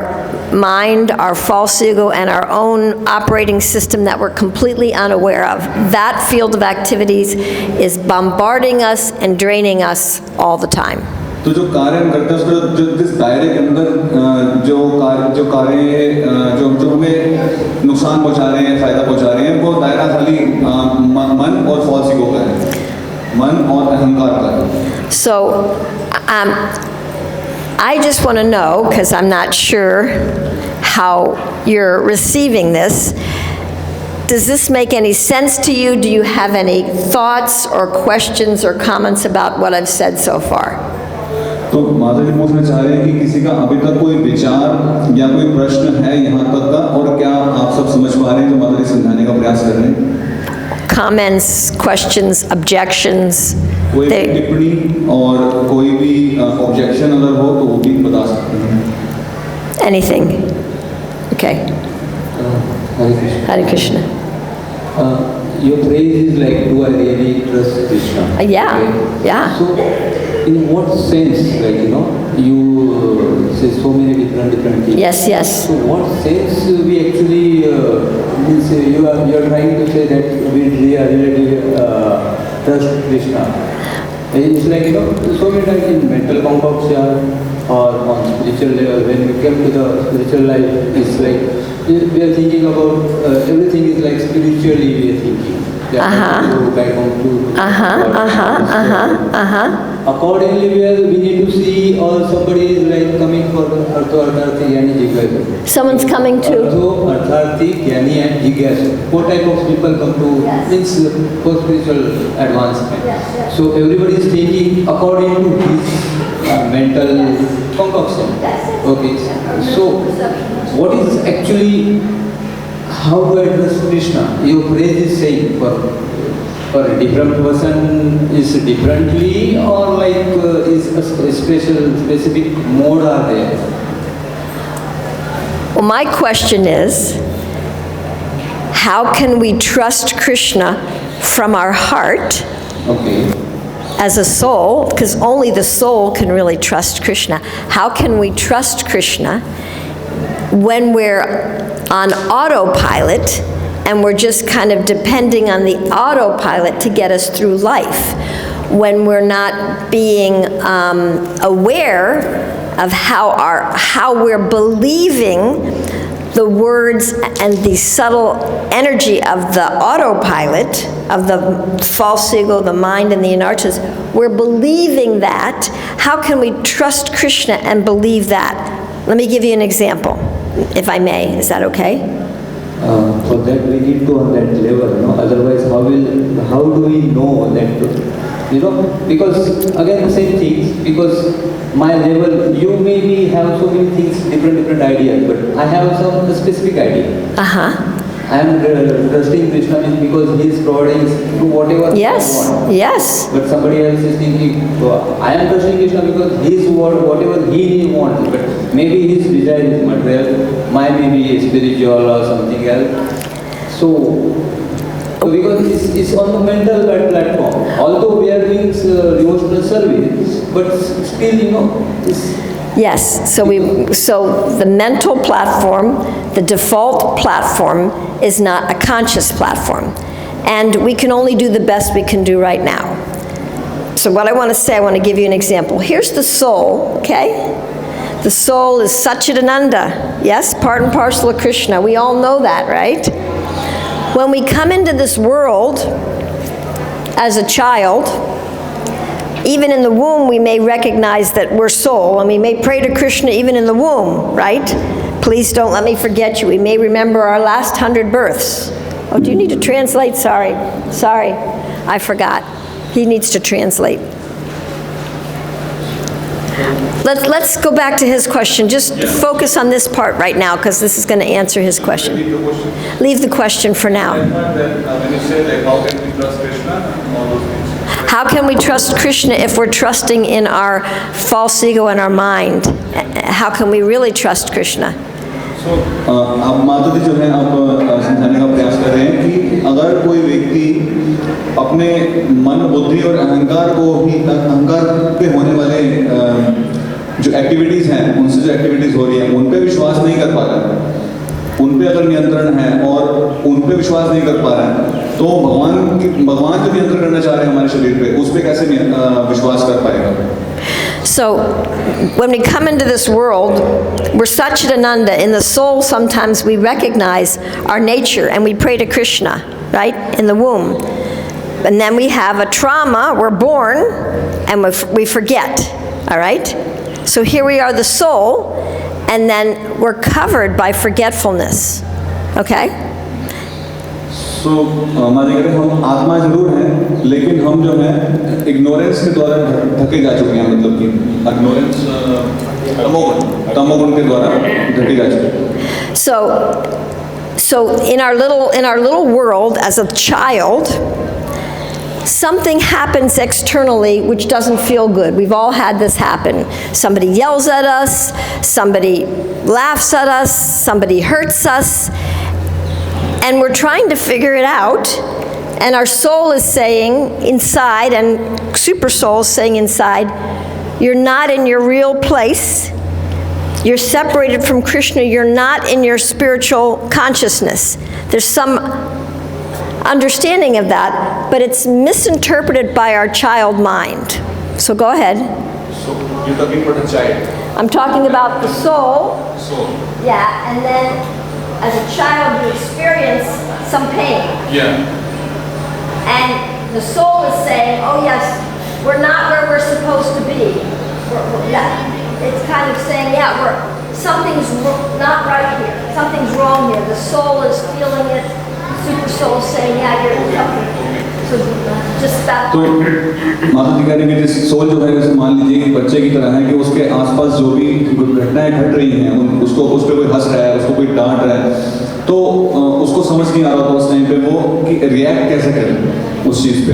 mind, our false ego, and our own operating system that we're completely unaware of. That field of activities is bombarding us and draining us all the time. तो जो कार्य हम करते हैं उसको जो जिस दायरे के अंदर जो कार्य जो हमें नुकसान पहुंचा रहे हैं, फायदा पहुंचा रहे हैं, वो दायरा खाली मन और फॉल्स ईगो का है, मन और अहंकार का है। So I just want to know, because I'm not sure how you're receiving this, does this make any sense to you? Do you have any thoughts or questions or comments about what I've said so far? तो माता जी पूछना चाह रहे हैं कि किसी का अभी तक कोई विचार या कोई प्रश्न है यहाँ तक का, और क्या आप सब समझ पा रहे हैं जो माता जी समझाने का प्रयास कर रहे हैं? Comments, questions, objections. कोई टिप्पणी और कोई भी ऑब्जेक्शन अगर हो तो वो भी बता सकते हैं। Anything? Okay. Hare Krishna. Your phrase is like, do I really trust Krishna? Yeah, okay. yeah. So, in what sense, like, you say so many different things. Yes, yes. So, what sense we actually means you are trying to say that we really trust Krishna? It's like, so many times in mental concoction or on spiritual level, when we come to the spiritual life, it's like we are thinking about everything is like spiritually we are thinking. Accordingly, we need to see, or somebody is like coming for Artharthi Yani Jigyasu. Someone's coming to? Artharthi Yani and Jigyasu. What type of people come to means for spiritual advancement. So everybody is thinking according to his mental concoction. Okay. So what is actually, how to address Krishna? Your phrase is saying for a different person is differently, or like is a specific mode are there? Well, my question is, how can we trust Krishna from our heart? Okay. As a soul, because only the soul can really trust Krishna. How can we trust Krishna when we're on autopilot and we're just kind of depending on the autopilot to get us through life? when we're not being aware of how we're believing the words and the subtle energy of the autopilot, of the false ego, the mind, and the anarthas. We're believing that. How can we trust Krishna and believe that? Let me give you an example, if I may. Is that okay? For that we need to on that level, no? Otherwise how do we know that, because again the same things, because my level, you maybe have so many things, different ideas, but I have some specific idea. I am trusting Krishna means because he is providing to whatever Yes, I want. yes. But somebody else is thinking, I am trusting Krishna because he is whatever he wants, but maybe his desire is material, mine may be spiritual or something else. So because it's on the mental platform. Although we are doing devotional service, but still, it's... Yes, so the mental platform, the default platform, is not a conscious platform. And we can only do the best we can do right now. So what I want to say, I want to give you an example. Here's the soul, okay? The soul is Satchidananda, yes, part and parcel of Krishna. We all know that, right? When we come into this world as a child, even in the womb we may recognize that we're soul, and we may pray to Krishna even in the womb, right? Please don't let me forget you. We may remember our last 100 births. Oh, do you need to translate? Sorry, I forgot. He needs to translate. Let's go back to his question. Just focus on this part right now, because this is going to answer his question. Leave the question for now. When you say, how can we trust Krishna and all those things? How can we trust Krishna if we're trusting in our false ego and our mind? How can we really trust Krishna? आप माताजी जो है आप समझाने का प्रयास कर रहे हैं कि अगर कोई व्यक्ति अपने मन बुद्धि और अहंकार पे होने वाले जो एक्टिविटीज हैं, उनसे जो एक्टिविटीज हो रही हैं, उन पे विश्वास नहीं कर पा रहा है, उन पे अगर नियंत्रण है और उन पे विश्वास नहीं कर पा रहा है, तो भगवान जो नियंत्रण करना चाह रहे हैं हमारे शरीर पे, उस पे कैसे विश्वास कर पाएगा? So, when we come into this world, we're Satchidananda. In the soul, sometimes we recognize our nature and we pray to Krishna, right, in the womb. And then we have a trauma, we're born, and we forget, all right? So here we are, the soul, and then we're covered by forgetfulness, okay? So, माता कहते हैं हम आत्मा जरूर हैं, लेकिन हम जो है इग्नोरेंस के द्वारा ढके जा चुके हैं, मतलब कि इग्नोरेंस तमोगुण के द्वारा ढके जा चुके हैं. So in our little world as a child, something happens externally which doesn't feel good. We've all had this happen. Somebody yells at us, somebody laughs at us, somebody hurts us. And we're trying to figure it out, and our soul is saying inside, and super soul is saying inside, you're not in your real place, you're separated from Krishna, you're not in your spiritual consciousness. There's some understanding of that, but it's misinterpreted by our child mind. So go ahead. So you're talking about a child? I'm talking about the soul. Soul. Yeah, and then as a child, you experience some pain. Yeah. And the soul is saying, oh yes, we're not where we're supposed to be. It's kind of saying, yeah, something's not right here. Something's wrong here. The soul is feeling it. Super soul is saying, yeah, you're something. So just that. तो माता जी कह रही है कि soul जो है जैसे मान लीजिए कि बच्चे की तरह है कि उसके आसपास जो भी घटनाएं घट रही हैं, उस पे कोई हंस रहा है, उसको कोई डांट रहा है, तो उसको समझ नहीं आ रहा था उस टाइम पे वो कि रिएक्ट कैसे करें उस चीज पे.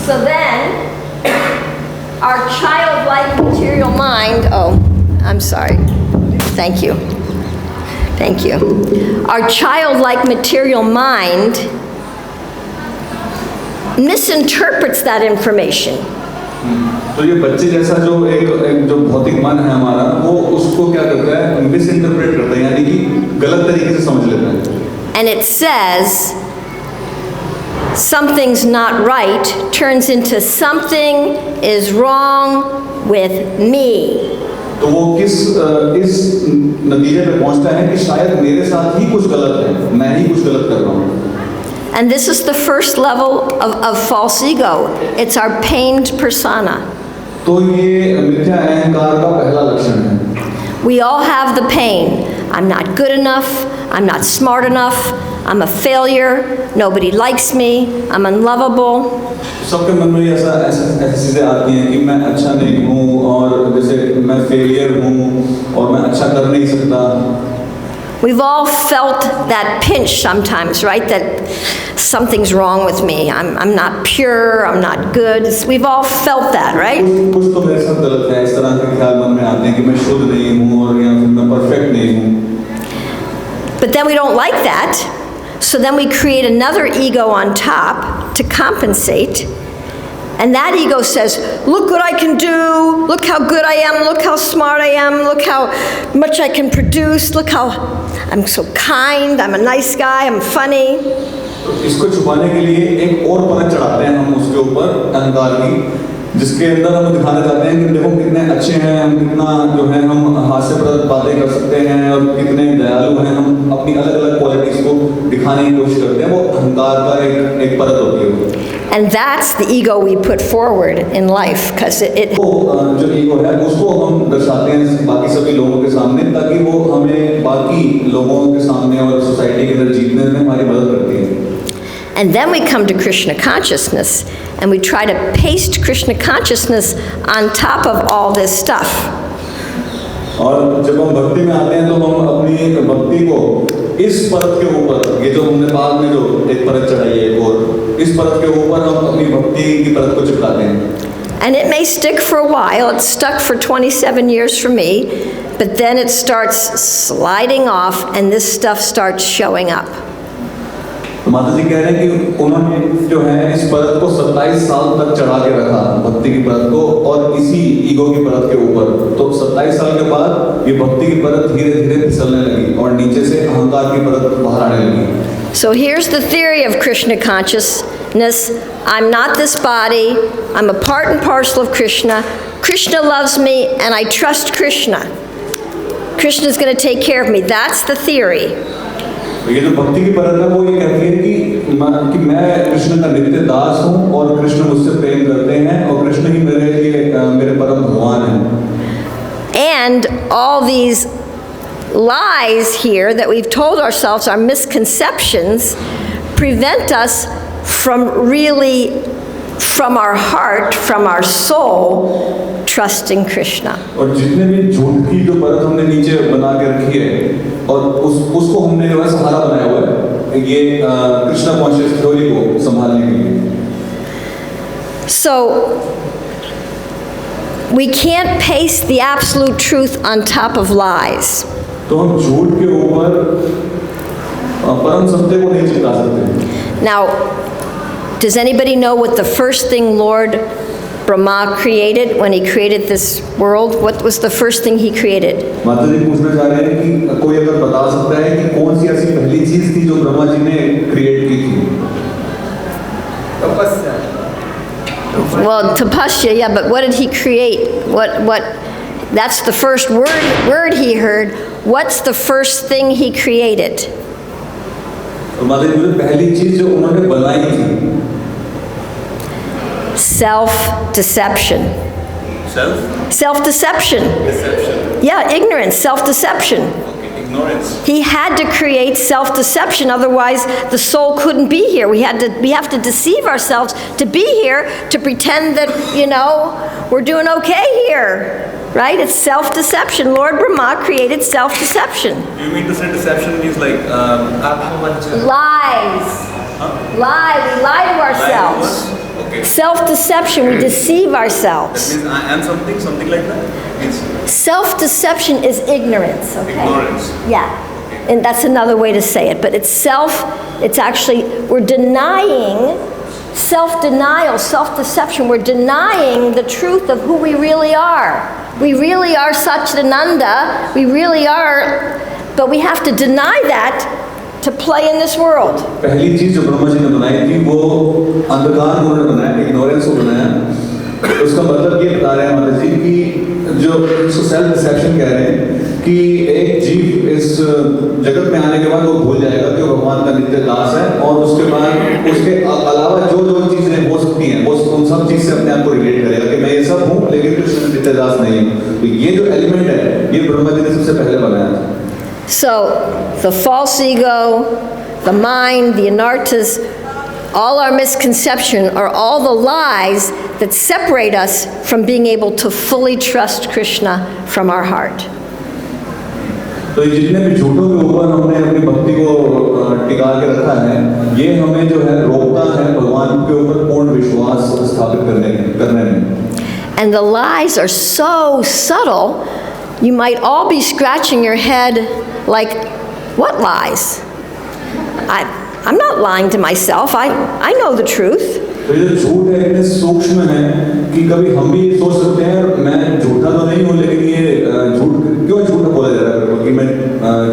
So then, our childlike material mind. Oh, I'm sorry. Thank you. Thank you. Our childlike material mind misinterprets that information. तो ये बच्चे जैसा जो एक जो भौतिक मन है हमारा, वो उसको क्या करता है, मिसइंटरप्रेट करता है, यानी कि गलत तरीके से समझ लेता है. And it says, something's not right turns into something is wrong with me. तो वो इस नतीजे पे पहुंचता है कि शायद मेरे साथ ही कुछ गलत है, मैं ही कुछ गलत कर रहा हूँ। And this is the first level of false ego. It's our pained persona. तो ये मिथ्या अहंकार का पहला लक्षण है। We all have the pain. I'm not good enough. I'm not smart enough. I'm a failure. Nobody likes me. I'm unlovable. सबके मन में ऐसी चीजें आती हैं कि मैं अच्छा नहीं हूँ और जैसे मैं फेलियर हूँ और मैं अच्छा कर नहीं सकता। We've all felt that pinch sometimes, right? That something's wrong with me. I'm not pure. I'm not good. We've all felt that, right? कुछ तो मेरे साथ गलत है, इस तरह के ख्याल मन में आते हैं कि मैं शुद्ध नहीं हूँ और या फिर मैं परफेक्ट नहीं हूँ। But then we don't like that. So then we create another ego on top to compensate. And that ego says, look what I can do, look how good I am, look how smart I am, look how much I can produce, look how I'm so kind, I'm a nice guy, I'm funny. इसको छुपाने के लिए एक और परत चढ़ाते हैं हम उसके ऊपर अहंकार की, जिसके अंदर हम दिखाना चाहते हैं कि देखो कितने अच्छे हैं हम, कितना जो है हम हास्यप्रद बातें कर सकते हैं और कितने दयालु हैं हम। अपनी अलग अलग क्वालिटीज को दिखाने की कोशिश करते हैं। वो अहंकार का एक परत होती है। And that's the ego we put forward in life, because it जो ईगो है उसको हम दर्शाते हैं बाकी सभी लोगों के सामने, ताकि वो हमें बाकी लोगों के सामने और सोसाइटी के अंदर जीतने में हमारी मदद करती है। And then we come to Krishna consciousness and we try to paste Krishna consciousness on top of all this stuff. और जब हम भक्ति में आते हैं तो हम अपनी भक्ति को इस परत के ऊपर, ये जो हमने बाद में जो एक परत चढ़ाई है और इस परत के ऊपर हम अपनी भक्ति की परत को चिपकाते हैं। And it may stick for a while. It stuck for 27 years for me, but then it starts sliding off and this stuff starts showing up. तो माता जी कह रहे हैं कि उन्होंने जो है इस परत को 27 साल तक चढ़ा के रखा, भक्ति की परत को, और इसी ईगो की परत के ऊपर। तो 27 साल के बाद ये भक्ति की परत धीरे धीरे फिसलने लगी और नीचे से अहंकार की परत बाहर आने लगी। So here's the theory of Krishna consciousness. I'm not this body. I'm a part and parcel of Krishna. Krishna loves me and I trust Krishna. Krishna is going to take care of me. That's the theory. ये जो भक्ति की परत है वो ये कहती है कि मैं कृष्ण का नित्य दास हूँ और कृष्ण मुझसे प्रेम करते हैं और कृष्ण ही मेरे लिए मेरे परम भगवान हैं। And all these lies here that we've told ourselves are misconceptions prevent us from really, from our heart, from our soul, trusting Krishna. और जितने भी झूठ की जो परत हमने नीचे बना के रखी है और उसको हमने जो है सहारा बनाया हुआ है ये कृष्णा कॉन्शियस थ्योरी को संभालने के लिए। So we can't paste the absolute truth on top of lies. तो हम झूठ के ऊपर परम सत्य को नहीं चिपका सकते। Now, does anybody know what the first thing Lord Brahma created when he created this world? What was the first thing he created? माता जी पूछना चाह रहे हैं कि कोई अगर बता सकता है कि कौन सी ऐसी पहली चीज थी जो ब्रह्मा जी ने क्रिएट की थी? तपस्या। Well, tapasya, yeah, but what did he create? What? That's the first word he heard. What's the first thing he created? तो माता जी बोले पहली चीज जो उन्होंने बनाई थी self-deception. Self-deception. Deception. Yeah, ignorance, self-deception. Okay, ignorance. He had to create self-deception, otherwise the soul couldn't be here. We have to deceive ourselves to be here, to pretend that, we're doing okay here. Right? It's self-deception. Lord Brahma created self-deception. You mean to say deception means like Lies. Huh? Lie. We lie to ourselves. Okay. Self-deception. We deceive ourselves. That means I am something like that? Means Self-deception is ignorance. Okay? ignorance. Yeah. And that's another way to say it. But it's actually, we're denying self-denial, self-deception. We're denying the truth of who we really are. We really are Satchidananda. We really are, but we have to deny that to play in this world. पहली चीज जो ब्रह्मा जी ने बनाई थी वो अंधकार को उन्होंने बनाया, इग्नोरेंस को बनाया। उसका मतलब ये बता रहे हैं माता जी कि जो इसको सेल्फ डिसेप्शन कह रहे हैं कि एक जीव इस जगत में आने के बाद वो भूल जाएगा कि वो भगवान का नित्य दास है, और उसके बाद उसके अलावा जो जो चीजें हो सकती हैं वो उन सब चीज से अपने आप को रिलेट करेगा कि मैं ये सब हूँ लेकिन कृष्ण नित्य दास नहीं हूँ। तो ये जो एलिमेंट है ये ब्रह्मा जी ने सबसे पहले बनाया था। So, the false ego, the mind, the anarthas, all our misconception are all the lies that separate us from being able to fully trust Krishna from our heart. तो ये जितने भी झूठों के ऊपर हमने अपनी भक्ति को टिका के रखा है, ये हमें जो है रोकता है भगवान के ऊपर पूर्ण विश्वास स्थापित करने में। And the lies are so subtle, you might all be scratching your head like, what lies? I'm not lying to myself. I know the truth. तो ये झूठ है इतने सूक्ष्म है कि कभी हम भी ये सोच सकते हैं मैं झूठा तो नहीं हूँ, लेकिन ये क्यों झूठ बोला जा रहा है कि मैं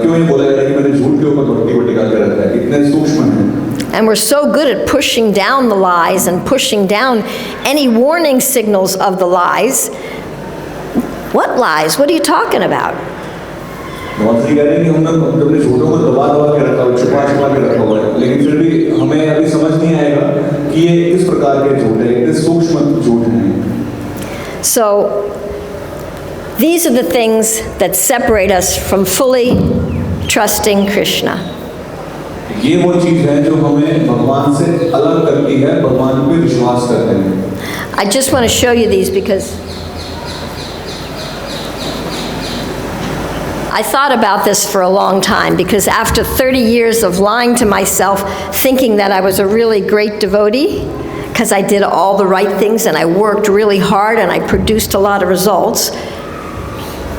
क्यों ये बोला जा रहा है कि मैंने झूठ के ऊपर भक्ति को टिका के रखा है, इतने सूक्ष्म है। And we're so good at pushing down the lies and pushing down any warning signals of the lies. What lies? What are you talking about? बहुत सी कह रहे हैं कि हमने अपने झूठों को दबा के रखा हुआ, छुपा के रखा हुआ है, लेकिन फिर भी हमें अभी समझ नहीं आएगा कि ये किस प्रकार के झूठ है, कितने सूक्ष्म झूठ हैं। So, these are the things that separate us from fully trusting Krishna. ये वो चीज है जो हमें भगवान से अलग करती है, भगवान पे विश्वास करते हैं। I just want to show you these because I thought about this for a long time, because after 30 years of lying to myself, thinking that I was a really great devotee, because I did all the right things and I worked really hard and I produced a lot of results.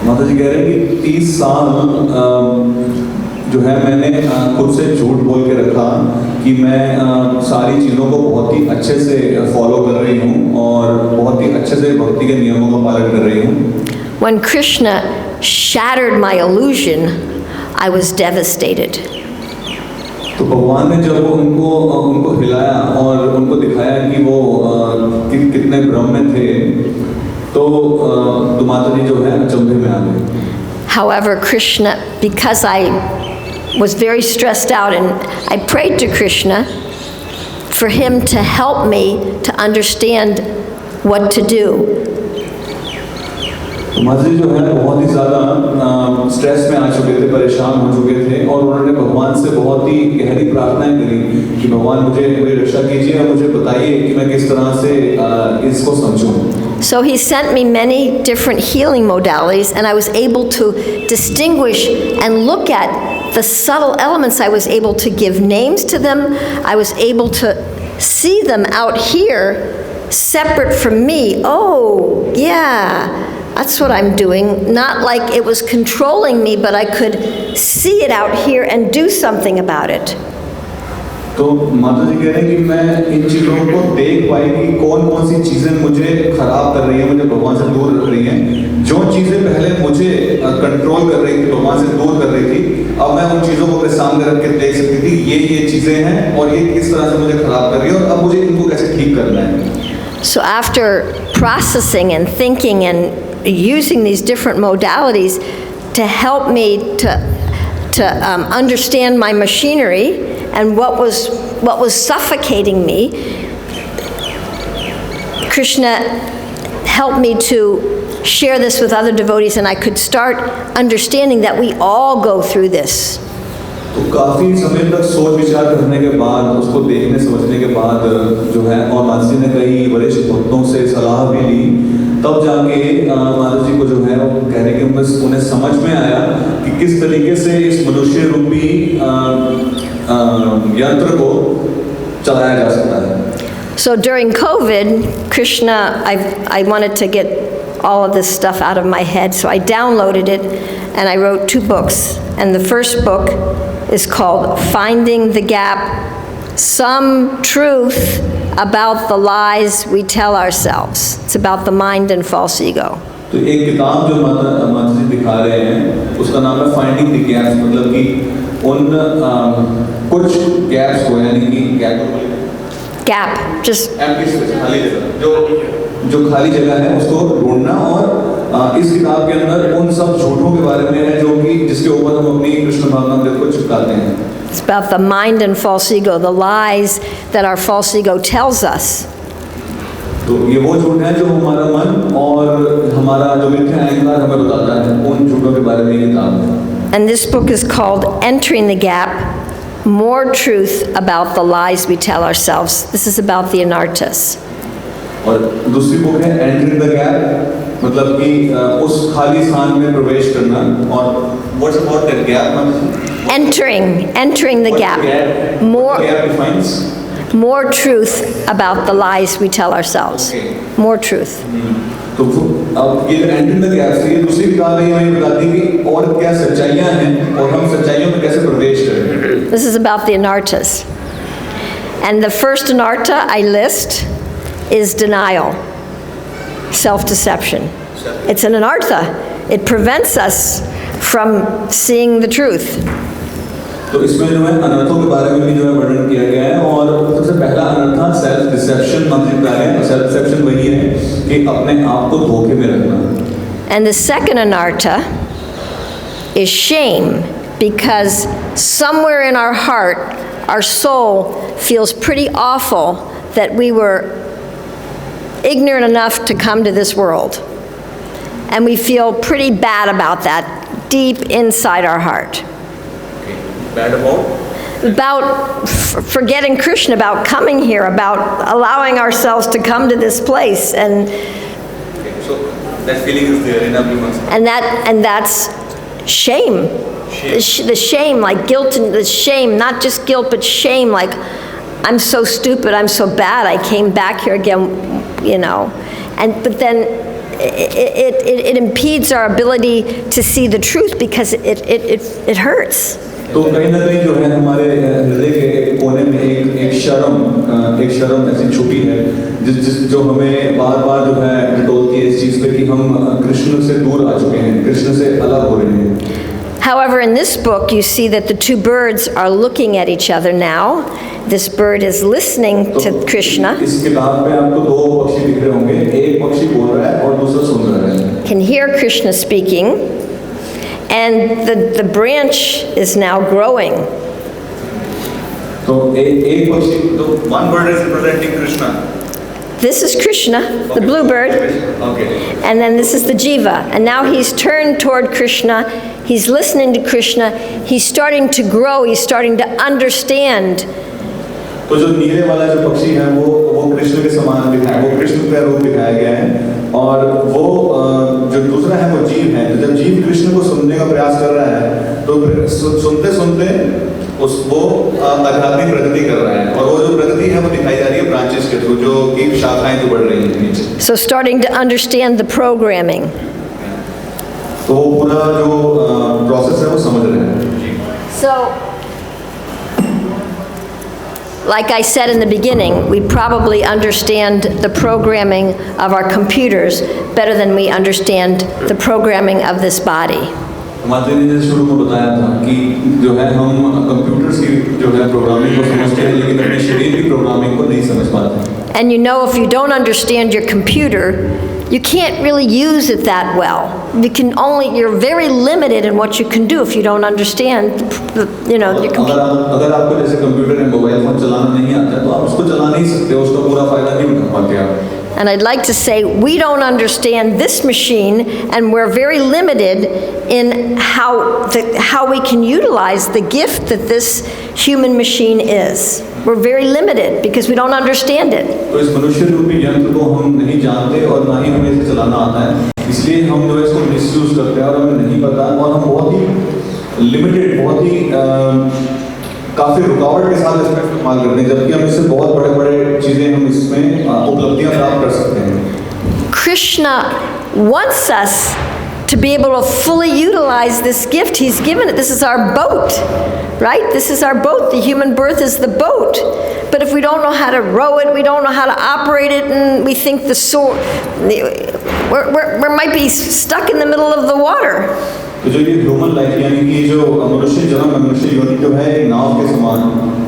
माता जी कह रहे हैं कि 30 साल जो है मैंने खुद से झूठ बोल के रखा कि मैं सारी चीज़ों को बहुत ही अच्छे से फॉलो कर रही हूँ और बहुत ही अच्छे से भक्ति के नियमों का पालन कर रही हूँ। When Krishna shattered my illusion, I was devastated. तो भगवान ने जब उनको हिलाया और उनको दिखाया कि वो कितने भ्रम में थे, तो माता जी जो है अचंभे में आ गए। However, Krishna, because I was very stressed out, and I prayed to Krishna for him to help me to understand what to do. माता जी जो है बहुत ही ज़्यादा स्ट्रेस में आ चुके थे, परेशान हो चुके थे, और उन्होंने भगवान से बहुत ही गहरी प्रार्थनाएं करी कि भगवान मुझे मेरी रक्षा कीजिए और मुझे बताइए कि मैं किस तरह से इसको समझूं। So he sent me many different healing modalities, and I was able to distinguish and look at the subtle elements. I was able to give names to them. I was able to see them out here, separate from me. Oh, yeah. That's what I'm doing. Not like it was controlling me, but I could see it out here and do something about it. तो माता जी कह रहे हैं कि मैं इन चीज़ों को देख पाई कि कौन कौन सी चीज़ें मुझे खराब कर रही हैं, मुझे भगवान से दूर रख रही हैं। जो चीज़ें पहले मुझे कंट्रोल कर रही थी, भगवान से दूर कर रही थी, अब मैं उन चीज़ों को अपने सामने रख के देख सकती थी ये चीज़ें हैं और ये किस तरह से मुझे खराब कर रही है और अब मुझे इनको कैसे ठीक करना है। So after processing and thinking and using these different modalities to help me to understand my machinery and what was suffocating me, Krishna helped me to share this with other devotees, and I could start understanding that we all go through this. तो काफ़ी समय तक सोच विचार करने के बाद, उसको देखने समझने के बाद जो है, और माता जी ने कई वरिष्ठ भक्तों से सलाह भी ली, तब जाके माता जी को जो है वो कह रहे कि उन्हें समझ में आया कि किस तरीके से इस मनुष्य रूपी यंत्र को चलाया जा सकता है। So during COVID, Krishna, I wanted to get all of this stuff out of my head, so I downloaded it and I wrote 2 books. And the first book is called Finding the Gap: Some Truth About the Lies We Tell Ourselves. It's about the mind and false ego. तो एक किताब जो माता जी दिखा रहे हैं उसका नाम है फाइंडिंग द गैप्स, मतलब कि उन कुछ गैप्स को, यानी कि Gap, just एम्प्टी स्पेस, खाली जगह, जो खाली जगह है उसको ढूंढना। और इस किताब के अंदर उन सब झूठों के बारे में है जो कि जिसके ऊपर हम अपनी कृष्ण भावनामृत को चिपकाते हैं। it's about the mind and false ego, the lies that our false ego tells us. तो ये वो झूठ है जो हमारा मन और हमारा जो मिथ्या अहंकार हमें बताता है, उन झूठों के बारे में ये किताब है। And this book is called Entering the Gap, More Truth About the Lies We Tell Ourselves. This is about the anarthas. और दूसरी बुक है एंटरिंग द गैप, मतलब कि उस खाली स्थान में प्रवेश करना। और what's about that gap? Entering the gap. More truth about the lies we tell ourselves. More truth. तो अब ये एंटरिंग द गैप से ये दूसरी किताब है, ये हमें बताती है कि और क्या सच्चाइयाँ हैं और हम सच्चाइयों में कैसे प्रवेश करें। This is about the anarthas. And the first anartha I list is denial, self-deception. It's an anartha. It prevents us from seeing the truth. तो इसमें जो है अनर्थों के बारे में भी जो है वर्णन किया गया है। और सबसे पहला अनर्था सेल्फ डिसेप्शन मानसिकता है। सेल्फ डिसेप्शन वही है कि अपने आप को धोखे में रखना। And the second anartha is shame, because somewhere in our heart, our soul feels pretty awful that we were ignorant enough to come to this world. And we feel pretty bad about that deep inside our heart. Bad about? About forgetting Krishna, about coming here, about allowing ourselves to come to this place, and Okay, so that feeling is there in everyone's heart. and that's shame. The shame, like guilt, and the shame, not just guilt, but shame, like I'm so stupid, I'm so bad, I came back here again, you know. But then it impedes our ability to see the truth because it hurts. तो कहीं ना कहीं जो है हमारे हृदय के एक कोने में एक शर्म ऐसी छुपी है जो हमें बार बार जो है डटोलती है इस चीज पे कि हम कृष्ण से दूर आ चुके हैं, कृष्ण से अलग हो रहे हैं। However, in this book, you see that the two birds are looking at each other now. This bird is listening to Krishna. इस किताब में आपको दो पक्षी दिख रहे होंगे, एक पक्षी बोल रहा है और दूसरा सुन रहा है। Can hear Krishna speaking, and the branch is now growing. तो एक पक्षी, So one bird is representing Krishna. This is Krishna, the bluebird, Okay. and then this is the jiva. And now he's turned toward Krishna. He's listening to Krishna. He's starting to grow. He's starting to understand. तो जो नीले वाला जो पक्षी है वो कृष्ण के समान दिखाया, वो कृष्ण का रूप दिखाया गया है। और वो जो दूसरा है वो जीव है। तो जब जीव कृष्ण को सुनने का प्रयास कर रहा है तो फिर सुनते सुनते वो आध्यात्मिक प्रगति कर रहा है। और वो जो प्रगति है वो दिखाई जा रही है ब्रांचेस के थ्रू, जो कि शाखाएं तो बढ़ रही हैं नीचे। So starting to understand the programming. तो वो पूरा जो प्रोसेस है वो समझ रहे हैं। So, like I said in the beginning, we probably understand the programming of our computers better than we understand the programming of this body. माताजी ने जैसे शुरू में बताया था कि जो है हम कंप्यूटर्स की जो है प्रोग्रामिंग को समझते हैं लेकिन अपने शरीर की प्रोग्रामिंग को नहीं समझ पाते। And you know, if you don't understand your computer, you can't really use it that well. You're very limited in what you can do if you don't understand, your computer. अगर आपको जैसे computer या mobile phone चलाना नहीं आता है तो आप उसको चला नहीं सकते, उसका पूरा फायदा नहीं उठा पाते आप। And I'd like to say we don't understand this machine, and we're very limited in how we can utilize the gift that this human machine is. We're very limited because we don't understand it. तो इस मनुष्य रूपी यंत्र को हम नहीं जानते और ना ही हमें इसे चलाना आता है, इसलिए हम जो है इसको मिसयूज करते हैं और हमें नहीं पता और हम बहुत ही लिमिटेड, बहुत ही काफी रुकावट के साथ इसमें इस्तेमाल करते हैं, जबकि हम इससे बहुत बड़े चीजें हम इसमें उपलब्धियां प्राप्त कर सकते हैं। Krishna wants us to be able to fully utilize this gift He's given it. This is our boat, right? This is our boat. The human birth is the boat. But if we don't know how to row it, we don't know how to operate it, and we think we might be stuck in the middle of the water. तो जो ये human life यानी कि जो मनुष्य जन्म मनुष्य योनि जो है एक नाव के समान,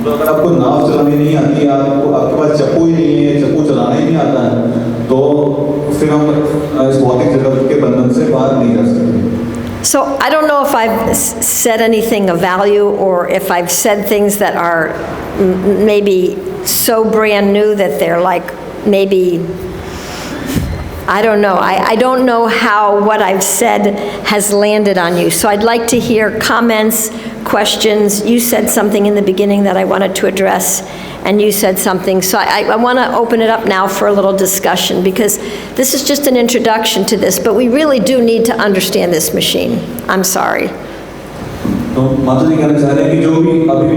तो अगर आपको नाव चलानी नहीं आती, आपको आपके पास चप्पू ही नहीं है, चप्पू चलाना ही नहीं आता है, तो फिर हम इस भौतिक जगत के बंधन से बाहर नहीं जा सकते। So I don't know if I've said anything of value or if I've said things that are maybe so brand new that they're like maybe, I don't know. I don't know how what I've said has landed on you. So I'd like to hear comments, questions. You said something in the beginning that I wanted to address, and you said something. So I want to open it up now for a little discussion, because this is just an introduction to this, but we really do need to understand this machine. I'm sorry. तो माता जी कहना चाह रहे हैं कि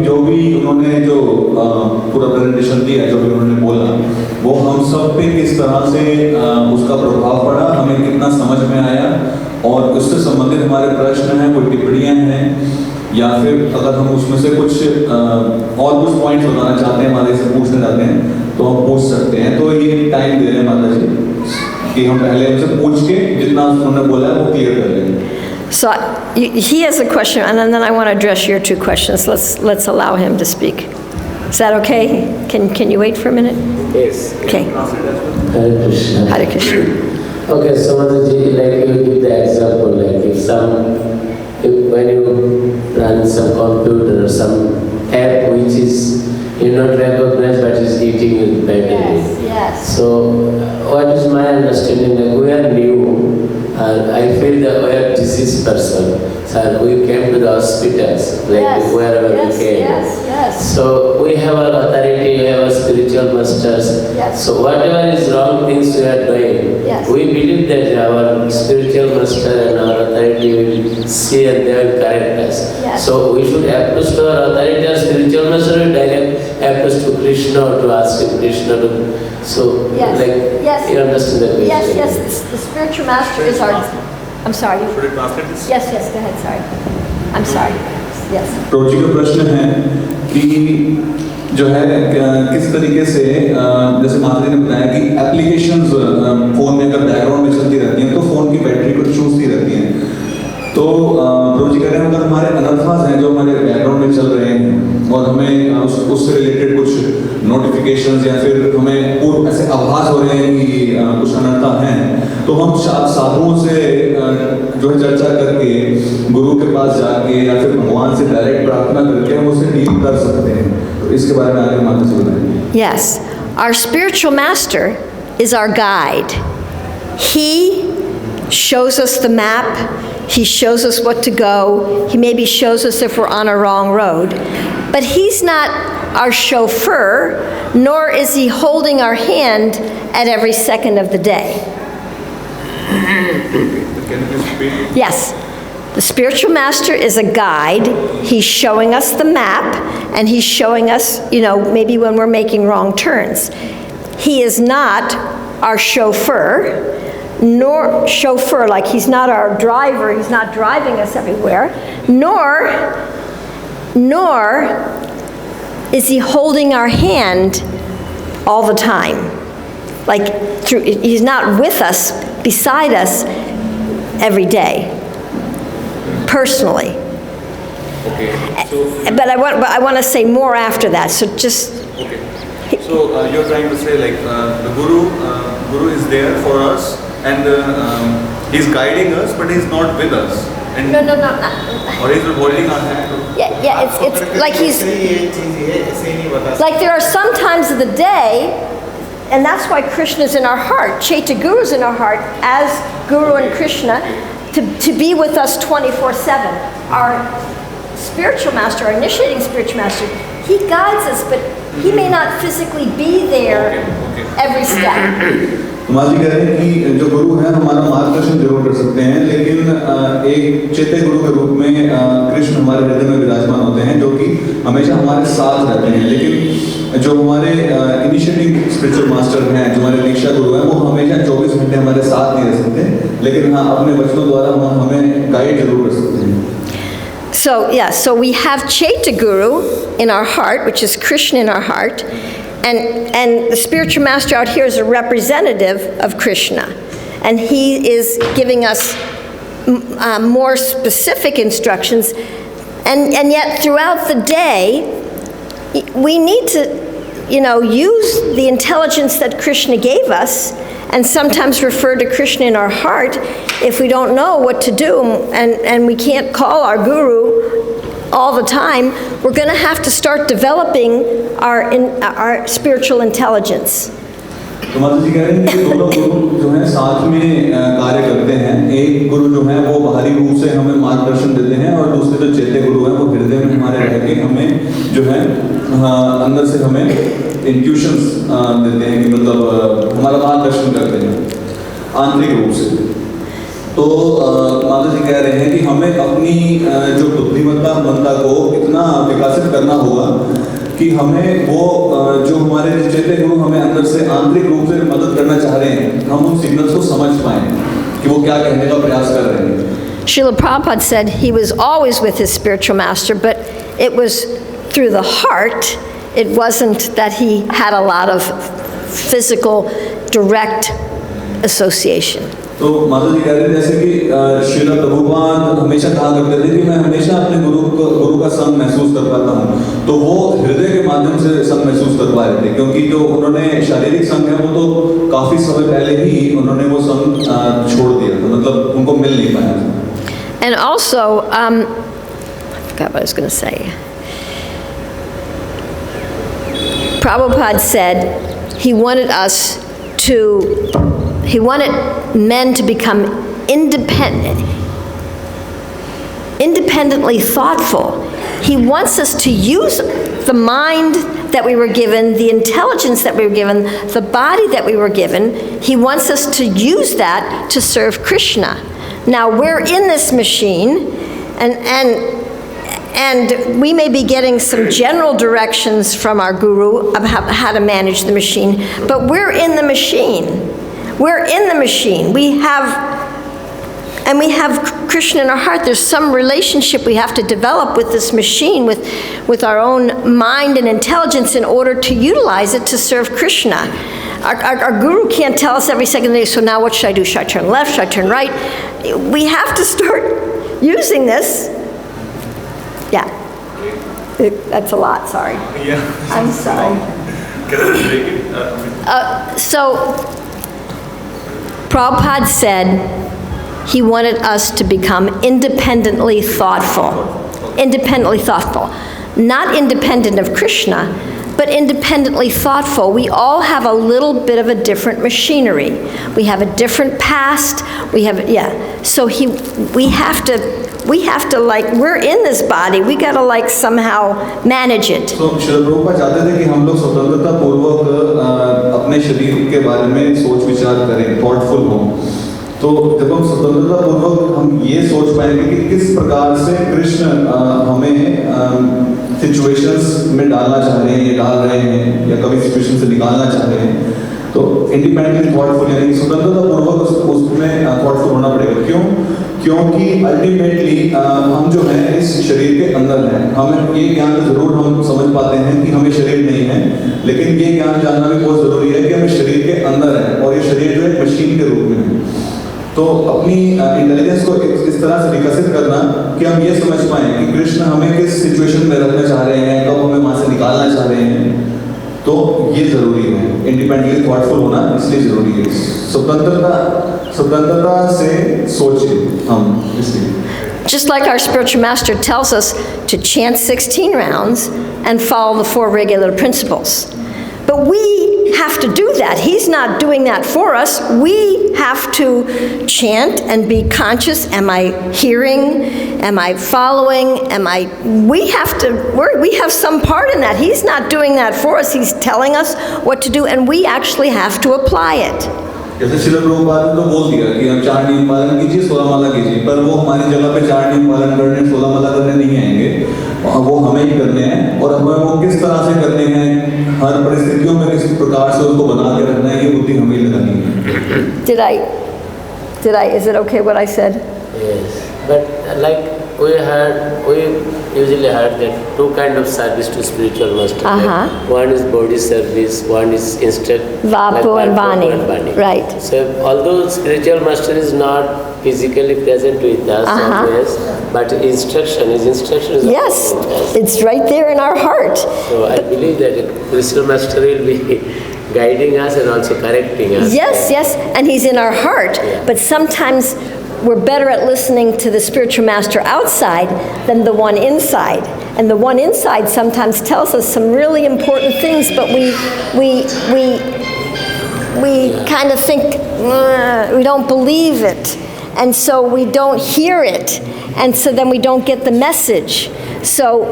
जो भी उन्होंने जो पूरा प्रेजेंटेशन दिया, जो भी उन्होंने बोला, वो हम सब पे किस तरह से उसका प्रभाव पड़ा, हमें कितना समझ में आया, और उससे संबंधित हमारे प्रश्न हैं, कोई टिप्पणियां हैं, या फिर अगर हम उसमें से कुछ और कुछ पॉइंट्स बताना चाहते हैं, हमारे से पूछना चाहते हैं, तो हम पूछ सकते हैं। तो ये टाइम दे रहे हैं माता जी कि हम पहले उनसे पूछ के जितना उन्होंने बोला है वो क्लियर कर लेंगे। So he has a question, and then I want to address your two questions. Let's allow him to speak. Is that okay? Can you wait for a minute? Yes. Okay. Hare Krishna. Hare Krishna. Okay, so Mataji, like you give the example, like if when you run some computer or some app which is you not recognize but is eating you badly. Yes. So what is my understanding? Like we are new. I feel that we are diseased person. So we came to the hospitals, like wherever we came. So we have our authority, we have our spiritual masters. So whatever is wrong things we are doing, we believe that our spiritual master and our authority will see and they will correct us. So we should approach to our authority or spiritual master and direct approach to Krishna or to ask him Krishna to. So you understand the question? Yes. The spiritual master is our. I'm sorry. Should I translate this? Yes. Go ahead. Sorry. I'm sorry. Yes. प्रोजी का प्रश्न है कि जो है किस तरीके से जैसे माता जी ने बताया कि एप्लीकेशंस फोन में अगर बैकग्राउंड में चलती रहती हैं तो फोन की बैटरी को चूसती रहती हैं। तो प्रोजी कह रहे हैं अगर हमारे अनर्थास हैं जो हमारे बैकग्राउंड में चल रहे हैं और हमें उससे रिलेटेड कुछ नोटिफिकेशंस या फिर हमें पूर्व ऐसे आभास हो रहे हैं कि कुछ अनर्था हैं, तो हम साधुओं से जो है चर्चा करके गुरु के पास जाके या फिर भगवान से डायरेक्ट प्रार्थना करके हम उससे डील कर सकते हैं। तो इसके बारे में आगे माता जी बताएंगे। Yes, our spiritual master is our guide. He shows us the map. He shows us what to go. He maybe shows us if we're on a wrong road. But he's not our chauffeur, nor is he holding our hand at every second of the day. Can you please repeat? Yes. The spiritual master is a guide. He's showing us the map, and he's showing us, maybe when we're making wrong turns. He is not our chauffeur, like he's not our driver, he's not driving us everywhere, nor is he holding our hand all the time. Like he's not with us, beside us every day, personally. Okay. So, but I want to say more after that. So just. okay. So you're trying to say like the guru is there for us and he's guiding us, but he's not with us. And No. Or he's holding our hand. Yeah. It's like he's. Like there are some times of the day. And that's why Krishna is in our heart. Chaitya Guru is in our heart as Guru and Krishna to be with us 24/7. Our spiritual master, our initiating spiritual master, he guides us, but he may not physically be there every step. माता जी कह रहे हैं कि जो गुरु है हमारा मार्गदर्शन जरूर कर सकते हैं, लेकिन एक चैत्य गुरु के रूप में कृष्ण हमारे हृदय में विराजमान होते हैं जो कि हमेशा हमारे साथ रहते हैं। लेकिन जो हमारे इनिशिएटिंग स्पिरिचुअल मास्टर हैं, जो हमारे दीक्षा गुरु हैं, वो हमेशा 24 घंटे हमारे साथ नहीं रह सकते, लेकिन हाँ अपने वचनों द्वारा हमें गाइड जरूर कर सकते हैं। So we have Chaitya Guru in our heart, which is Krishna in our heart. And the spiritual master out here is a representative of Krishna. And he is giving us more specific instructions, and yet throughout the day, we need to, use the intelligence that Krishna gave us, and sometimes refer to Krishna in our heart if we don't know what to do, and we can't call our guru all the time. We're going to have to start developing our spiritual intelligence. तो माता जी कह रहे हैं कि दोनों गुरु जो हैं साथ में कार्य करते हैं। एक गुरु जो है वो बाहरी रूप से हमें मार्गदर्शन देते हैं, और दूसरे जो चेते गुरु हैं वो हृदय में हमारे रह के हमें जो है अंदर से हमें इंट्यूशंस देते हैं, कि मतलब हमारा मार्गदर्शन करते हैं आंतरिक रूप से। तो माता जी कह रहे हैं कि हमें अपनी जो बुद्धिमत्ता को इतना विकसित करना होगा कि हमें वो जो हमारे चेते गुरु हमें अंदर से आंतरिक रूप से मदद करना चाह रहे हैं, हम उन सिग्नल्स को समझ पाएं कि वो क्या कहने का प्रयास कर रहे हैं। Srila Prabhupada said he was always with his spiritual master, but it was through the heart. It wasn't that he had a lot of physical direct association. तो माता जी कह रहे हैं जैसे कि श्रील प्रभुपाद हमेशा कहा करते थे कि मैं हमेशा अपने गुरु का संग महसूस कर पाता हूँ, तो वो हृदय के माध्यम से संग महसूस कर पा रहे थे, क्योंकि जो उन्होंने शारीरिक संग है वो तो काफी समय पहले ही उन्होंने वो संग छोड़ दिया था, मतलब उनको मिल नहीं पाया था। And also, I forgot what I was going to say. Prabhupada said he wanted men to become independently thoughtful. He wants us to use the mind that we were given, the intelligence that we were given, the body that we were given. He wants us to use that to serve Krishna. Now we're in this machine, and we may be getting some general directions from our guru about how to manage the machine, but we're in the machine. We're in the machine. We have Krishna in our heart. There's some relationship we have to develop with this machine, with our own mind and intelligence, in order to utilize it to serve Krishna. Our guru can't tell us every second day, so now what should I do? Should I turn left? Should I turn right? We have to start using this. Yeah. That's a lot, sorry. Yeah. I'm sorry. Can I break it? So, Prabhupada said he wanted us to become independently thoughtful. Independently thoughtful. Not independent of Krishna, but independently thoughtful. We all have a little bit of a different machinery. We have a different past. So we have to, like, we're in this body. We got to, like, somehow manage it. So, Srila Prabhupada चाहते थे कि हम लोग स्वतंत्रता पूर्वक अपने शरीर के बारे में सोच विचार करें, thoughtful हों। तो जब हम स्वतंत्रता पूर्वक हम ये सोच पाएंगे कि किस प्रकार से कृष्ण हमें सिचुएशंस में डालना चाह रहे हैं, या डाल रहे हैं, या कभी सिचुएशन से निकालना चाह रहे हैं, तो इंडिपेंडेंटली थॉटफुल यानी स्वतंत्रता पूर्वक उसमें थॉटफुल होना पड़ेगा। क्यों? क्योंकि अल्टीमेटली हम जो है इस शरीर के अंदर हैं। हमें ये ज्ञान जरूर हम समझ पाते हैं कि हमें शरीर नहीं है, लेकिन ये ज्ञान जानना भी बहुत जरूरी है कि हमें शरीर के अंदर है, और ये शरीर जो है मशीन के रूप में है। तो अपनी इंटेलिजेंस को इस तरह से विकसित करना कि हम ये समझ पाएं कि कृष्ण हमें किस सिचुएशन में रखना चाह रहे हैं, कब हमें वहां से निकालना चाह रहे हैं, तो ये जरूरी है। इंडिपेंडेंटली थॉटफुल होना इसलिए जरूरी है। स्वतंत्रता से सोचें हम इसलिए। Just like our spiritual master tells us to chant 16 rounds and follow the 4 regular principles. But we have to do that. He's not doing that for us. We have to chant and be conscious. Am I hearing? Am I following? We have some part in that. He's not doing that for us. He's telling us what to do, and we actually have to apply it. जैसे श्रील प्रभुपाद ने तो बोल दिया कि आप 4 नियम पालन कीजिए, 16 माला कीजिए, पर वो हमारी जगह पे 4 नियम पालन करने, 16 माला करने नहीं आएंगे। वो हमें ही करने हैं, और हमें वो किस तरह से करने हैं, हर परिस्थितियों में किस प्रकार से उसको बना के रखना है, ये बुद्धि हमें ही लगानी है। Is it okay what I said? Yes. But like we usually heard that two kind of service to spiritual master. One is body service, one is Vapu and Vani. Right. So although spiritual master is not physically present with us always, but his instruction is yes, it's right there in our heart. So I believe that spiritual master will be guiding us and also correcting us. Yes, and he's in our heart. Yeah. But sometimes we're better at listening to the spiritual master outside than the one inside. And the one inside sometimes tells us some really important things, but we kind of think, we don't believe it. And so we don't hear it. And so then we don't get the message. So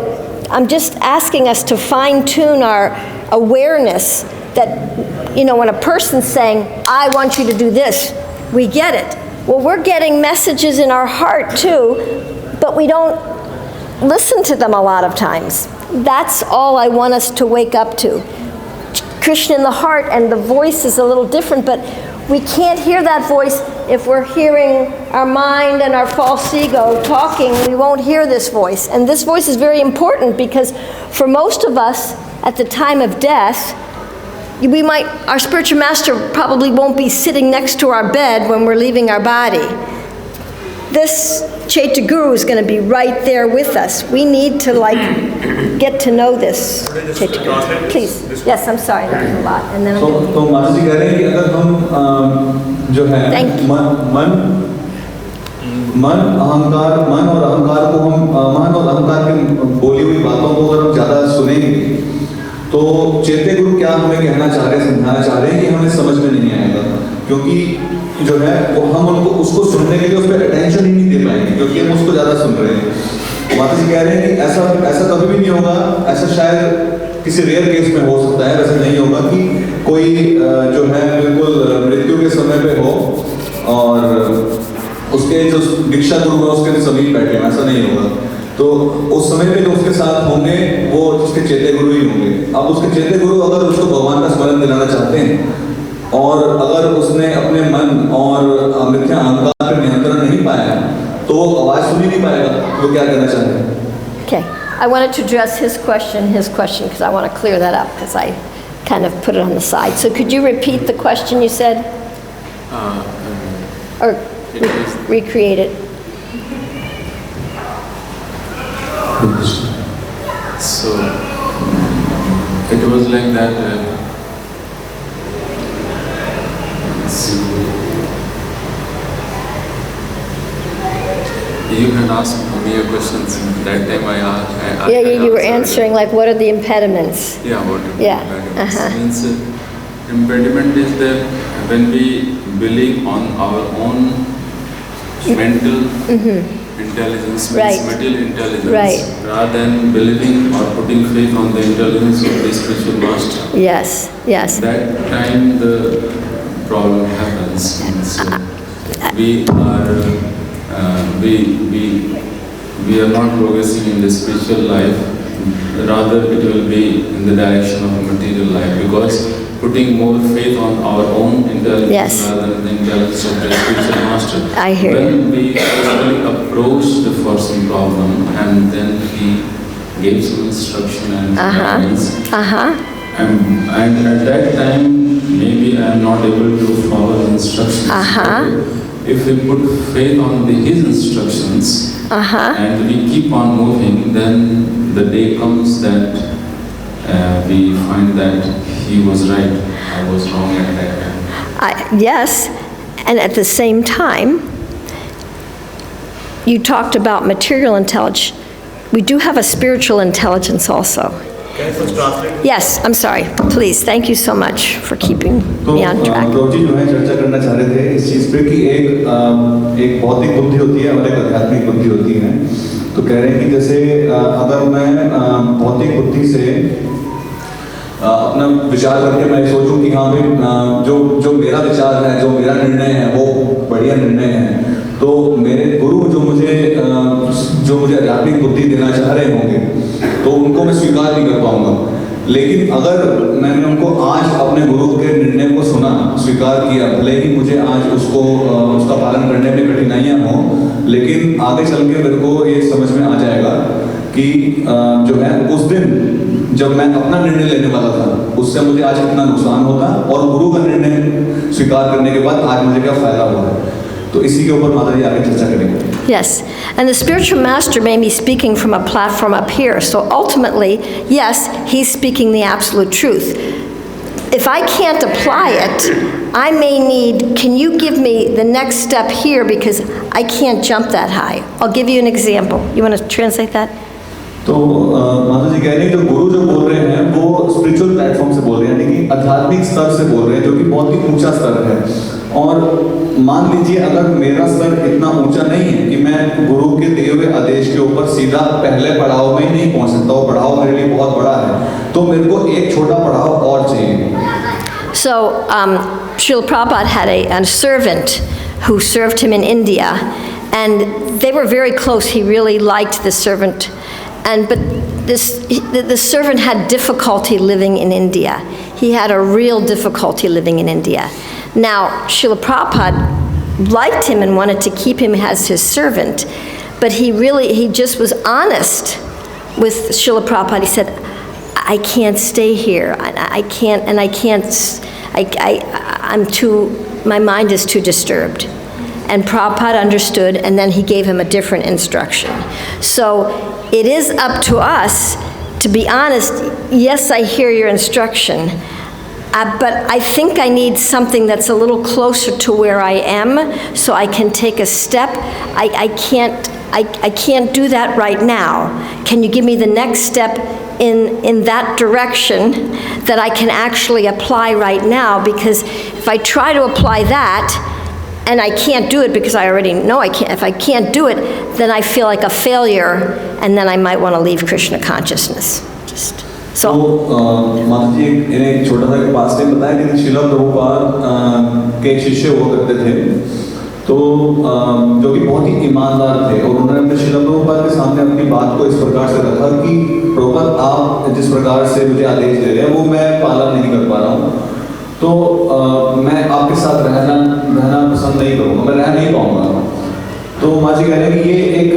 I'm just asking us to fine-tune our awareness that, when a person's saying, I want you to do this, we get it. Well, we're getting messages in our heart too, but we don't listen to them a lot of times. That's all I want us to wake up to. Krishna in the heart, and the voice is a little different, but we can't hear that voice if we're hearing our mind and our false ego talking. We won't hear this voice. And this voice is very important because for most of us at the time of death, our spiritual master probably won't be sitting next to our bed when we're leaving our body. This Chaitya Guru is going to be right there with us. We need to get to know this Chaitya Guru. Please. Yes, I'm sorry, that was a lot. And then तो माताजी कह रहे हैं कि अगर हम जो है मन और अहंकार को हम मन और अहंकार की बोली हुई बातों को अगर हम ज्यादा सुनेंगे तो चैत्य गुरु क्या हमें कहना चाह रहे हैं, समझाना चाह रहे हैं कि हमें समझ में नहीं आएगा, क्योंकि जो है वो हम उसको सुनने के लिए उस पर अटेंशन ही नहीं दे पाएंगे, क्योंकि हम उसको ज्यादा सुन रहे हैं। माता जी कह रहे हैं कि ऐसा कभी भी नहीं होगा, ऐसा शायद किसी रेयर केस में हो सकता है, वैसे नहीं होगा कि कोई जो है बिल्कुल मृत्यु के समय पे हो और उसके जो दीक्षा गुरु है उसके समीप बैठे, ऐसा नहीं होगा। तो उस समय पे जो उसके साथ होंगे वो उसके चैत्य गुरु ही होंगे। अब उसके चैत्य गुरु अगर उसको भगवान का स्मरण दिलाना चाहते हैं और अगर उसने अपने मन और मिथ्या अहंकार पर नियंत्रण नहीं पाया तो वो आवाज सुन ही नहीं पाएगा, वो क्या कहना चाहते हैं। Okay, I wanted to address his question, because I want to clear that up, because I kind of put it on the side. So could you repeat the question you said? Or recreate it? So it was like that. You had asked me a question that time. I You were answering what are the impediments? Yeah, what are Yeah. the impediments? Means impediment is that when we believe on our own mental intelligence, means material intelligence, rather than believing or putting faith on the intelligence of the spiritual master. Yes. That time the problem happens. We are not progressing in the spiritual life. Rather, it will be in the direction of material life, because putting more faith on our own intelligence rather than the intelligence of the spiritual master. I hear when we actually approached the first problem, and then he gave some instruction and guidance. And at that time, maybe I am not able to follow the instructions. If we put faith on his instructions and we keep on moving, then the day comes that we find that he was right, I was wrong at that time. Yes, and at the same time, you talked about material intelligence. We do have a spiritual intelligence also. Can I first translate? Yes, I'm sorry. Please, thank you so much for keeping me on track. प्रभु जी जो है चर्चा करना चाह रहे थे इस चीज़ पे कि एक भौतिक बुद्धि होती है और एक आध्यात्मिक बुद्धि होती है। तो कह रहे हैं कि जैसे अगर मैं भौतिक बुद्धि से अपना विचार करके मैं सोचूं कि हाँ भाई जो मेरा विचार है, जो मेरा निर्णय है वो बढ़िया निर्णय है, तो मेरे गुरु जो मुझे आध्यात्मिक बुद्धि देना चाह रहे होंगे तो उनको मैं स्वीकार नहीं कर पाऊंगा। लेकिन अगर मैंने उनको आज अपने गुरु के निर्णय को सुना, स्वीकार किया, भले ही मुझे आज उसका पालन करने में कठिनाइयाँ हों, लेकिन आगे चल के मेरे को ये समझ में आ जाएगा कि जो है उस दिन जब मैं अपना निर्णय लेने वाला था, उससे मुझे आज कितना नुकसान होता, और गुरु का निर्णय स्वीकार करने के बाद आज मुझे क्या फायदा हुआ है। तो इसी के ऊपर माता जी आगे चर्चा करेंगे। Yes, and the spiritual master may be speaking from a platform up here, so ultimately, yes, he's speaking the absolute truth. If I can't apply it, I may need, can you give me the next step here, because I can't jump that high. I'll give you an example. You want to translate that? तो माता जी कह रहे हैं जो गुरु जो बोल रहे हैं वो स्पिरिचुअल प्लेटफॉर्म से बोल रहे हैं, यानी कि आध्यात्मिक स्तर से बोल रहे हैं, जो कि बहुत ही ऊंचा स्तर है। और मान लीजिए अगर मेरा स्तर इतना ऊंचा नहीं है कि मैं गुरु के दिए हुए आदेश के ऊपर सीधा पहले पड़ाव में ही नहीं पहुंच सकता, वो पड़ाव मेरे लिए बहुत बड़ा है, तो मेरे को एक छोटा पड़ाव और चाहिए। So, Srila Prabhupada had a servant who served him in India, and they were very close. He really liked the servant. But the servant had difficulty living in India. He had a real difficulty living in India. Now, Srila Prabhupada liked him and wanted to keep him as his servant, but he just was honest with Srila Prabhupada. He said, I can't stay here. My mind is too disturbed. And Prabhupada understood, and then he gave him a different instruction. So it is up to us to be honest. Yes, I hear your instruction, but I think I need something that's a little closer to where I am, so I can take a step. I can't do that right now. Can you give me the next step in that direction that I can actually apply right now? Because if I try to apply that, and I can't do it because I already know I can't. If I can't do it, then I feel like a failure, and then I might want to leave Krishna consciousness. So. माता जी ने एक छोटा सा पास time बताया कि श्रीला प्रभुपाद के शिष्य हुआ करते थे, तो जो कि बहुत ही ईमानदार थे, और उन्होंने अपने श्रीला प्रभुपाद के सामने अपनी बात को इस प्रकार से रखा कि प्रभुपाद आप जिस प्रकार से मुझे आदेश दे रहे हैं वो मैं पालन नहीं कर पा रहा हूँ, तो मैं आपके साथ रहना पसंद नहीं करूँगा, मैं रह नहीं पाऊँगा। तो माँ जी कह रहे हैं कि ये एक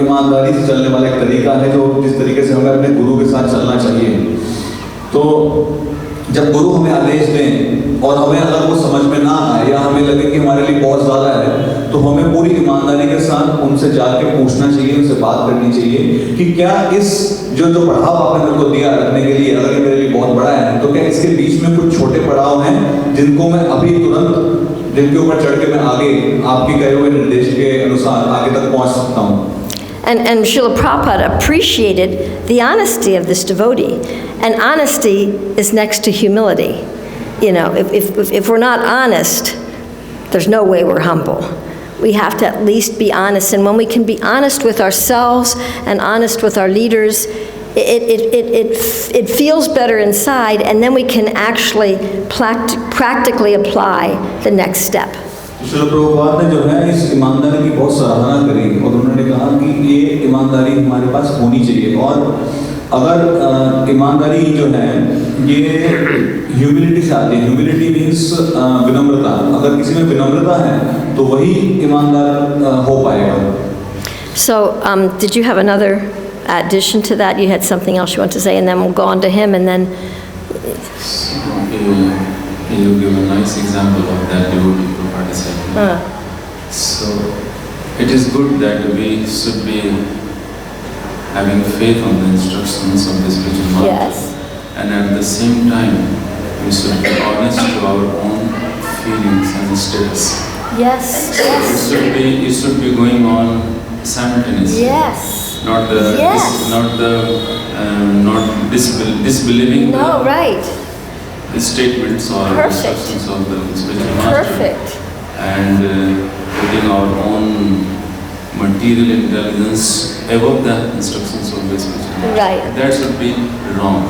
ईमानदारी से चलने वाला एक तरीका है, जो जिस तरीके से हमें अपने गुरु के साथ चलना चाहिए। तो जब गुरु हमें आदेश दें और हमें अगर वो समझ में ना आए या हमें लगे कि हमारे लिए बहुत ज़्यादा है, तो हमें पूरी ईमानदारी के साथ उनसे जाके पूछना चाहिए, उनसे बात करनी चाहिए कि क्या इस जो पड़ाव आपने मेरे को दिया रखने के लिए, अगर ये मेरे लिए बहुत बड़ा है, तो क्या इसके बीच में कुछ छोटे पड़ाव हैं जिनको मैं अभी तुरंत जिनके ऊपर चढ़ के मैं आगे आपके कहे हुए निर्देश के अनुसार आगे तक पहुंच सकता हूँ। And Srila Prabhupada appreciated the honesty of this devotee. And honesty is next to humility. You know, if we're not honest, there's no way we're humble. We have to at least be honest. And when we can be honest with ourselves and honest with our leaders, it feels better inside, and then we can actually practically apply the next step. Srila Prabhupada ने जो है इस ईमानदारी की बहुत सराहना करी, और उन्होंने कहा कि ये ईमानदारी हमारे पास होनी चाहिए, और अगर ईमानदारी जो है ये ह्यूमिलिटी से आती है। ह्यूमिलिटी मीन्स विनम्रता। अगर किसी में विनम्रता है तो वही ईमानदार हो पाएगा। So, did you have another addition to that? You had something else you want to say, and then we'll go on to him, and then. You give a nice example of that devotee Prabhupada said. So, it is good that we should be having faith on the instructions of the spiritual master. Yes. And at the same time, we should be honest to our own feelings and states. Yes. It should be going on simultaneously. Yes. Not disbelieving. No, right. The statements or instructions of the spiritual master. Perfect. And putting our own material intelligence above the instructions of the spiritual master. Right. That should be wrong.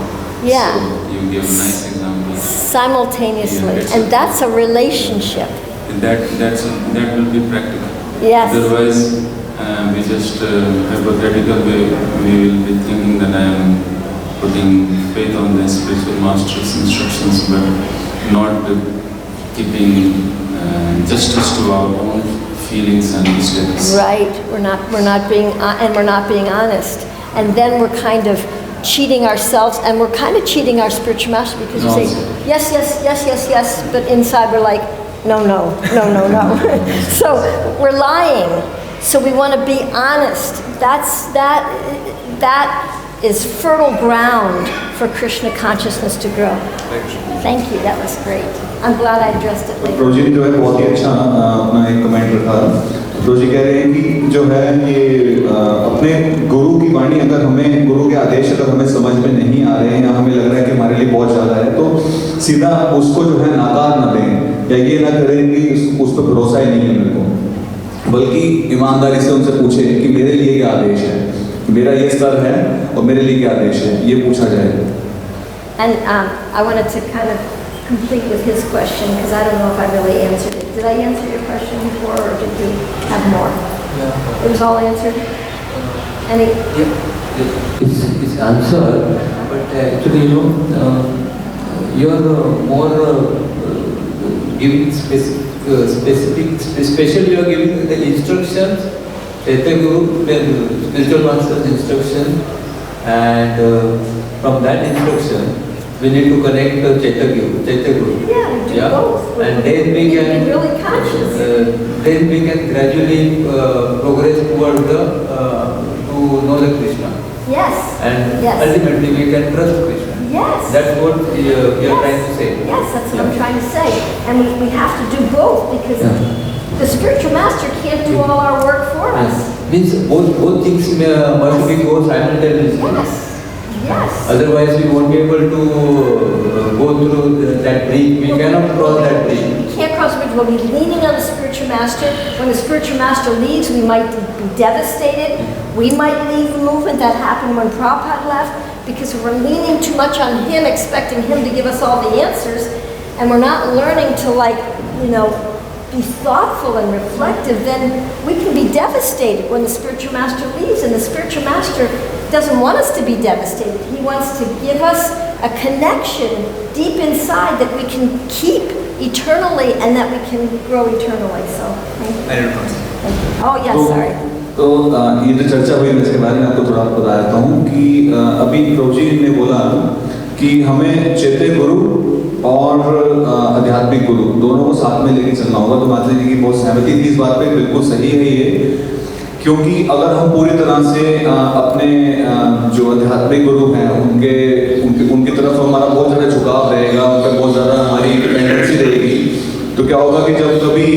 Yeah. So you give a nice example. Simultaneously, Yeah, and that's a relationship. That will be practical. Yes. Otherwise, we just hypothetical. We will be thinking that I am putting faith on the spiritual master's instructions, but not keeping justice to our own feelings and mistakes. Right, we're not being honest. And then we're kind of cheating ourselves, and we're kind of cheating our spiritual master, because we say, yes, yes, yes, yes, yes, but inside we're like, no, no, no, no, no. So we're lying. So we want to be honest. That is fertile ground for Krishna consciousness to grow. Thank you, that was great. I'm glad I addressed it later. प्रोजी ने जो है बहुत ही अच्छा अपना एक comment रखा। प्रोजी कह रहे हैं कि जो है ये अपने गुरु की वाणी अगर हमें, गुरु के आदेश अगर हमें समझ में नहीं आ रहे हैं या हमें लग रहा है कि हमारे लिए बहुत ज़्यादा है, तो सीधा उसको जो है नाकार न दें या ये ना करें कि उस पर भरोसा ही नहीं है मेरे को, बल्कि ईमानदारी से उनसे पूछे कि मेरे लिए क्या आदेश है, मेरा ये स्तर है और मेरे लिए क्या आदेश है, ये पूछा जाए। And I wanted to kind of complete with his question, because I don't know if I really answered it. Did I answer your question before, or did you have more? Yeah. It was all answered? Any? Yeah. It's answered, but actually, you're more giving specific, especially you are giving the instructions, Guru, the spiritual master's instruction, and from that instruction, we need to connect the Guru. Yeah, do both. And then we can be really conscious. Then we can gradually progress toward to know the Krishna. Yes. And yes. ultimately we can trust Krishna. Yes. That's what you're trying to say. Yes, that's what I'm trying to say. And we have to do both, because the spiritual master can't do all our work for us. Means both things must be go simultaneously. Yes. Yes. Otherwise we won't be able to go through that bridge. We cannot cross that bridge. We can't cross the bridge. We'll be leaning on the spiritual master. When the spiritual master leaves, we might be devastated. We might leave the movement. That happened when Prabhupada left, because we're leaning too much on him, expecting him to give us all the answers, and we're not learning to be thoughtful and reflective. Then we can be devastated when the spiritual master leaves, and the spiritual master doesn't want us to be devastated. He wants to give us a connection deep inside that we can keep eternally and that we can grow eternally. So, thank you. Oh, yes, sorry. तो ये जो चर्चा हुई, मैं इसके बारे में आपको थोड़ा बता देता हूँ कि अभी प्रोजी ने बोला कि हमें चैत्य गुरु और आध्यात्मिक गुरु दोनों को साथ में लेके चलना होगा। तो माता जी की बहुत सहमति थी इस बात पे, बिल्कुल सही है ये, क्योंकि अगर हम पूरी तरह से अपने जो आध्यात्मिक गुरु हैं उनकी तरफ हमारा बहुत ज़्यादा झुकाव रहेगा, उन पर बहुत ज़्यादा हमारी डिपेंडेंसी रहेगी, तो क्या होगा कि जब कभी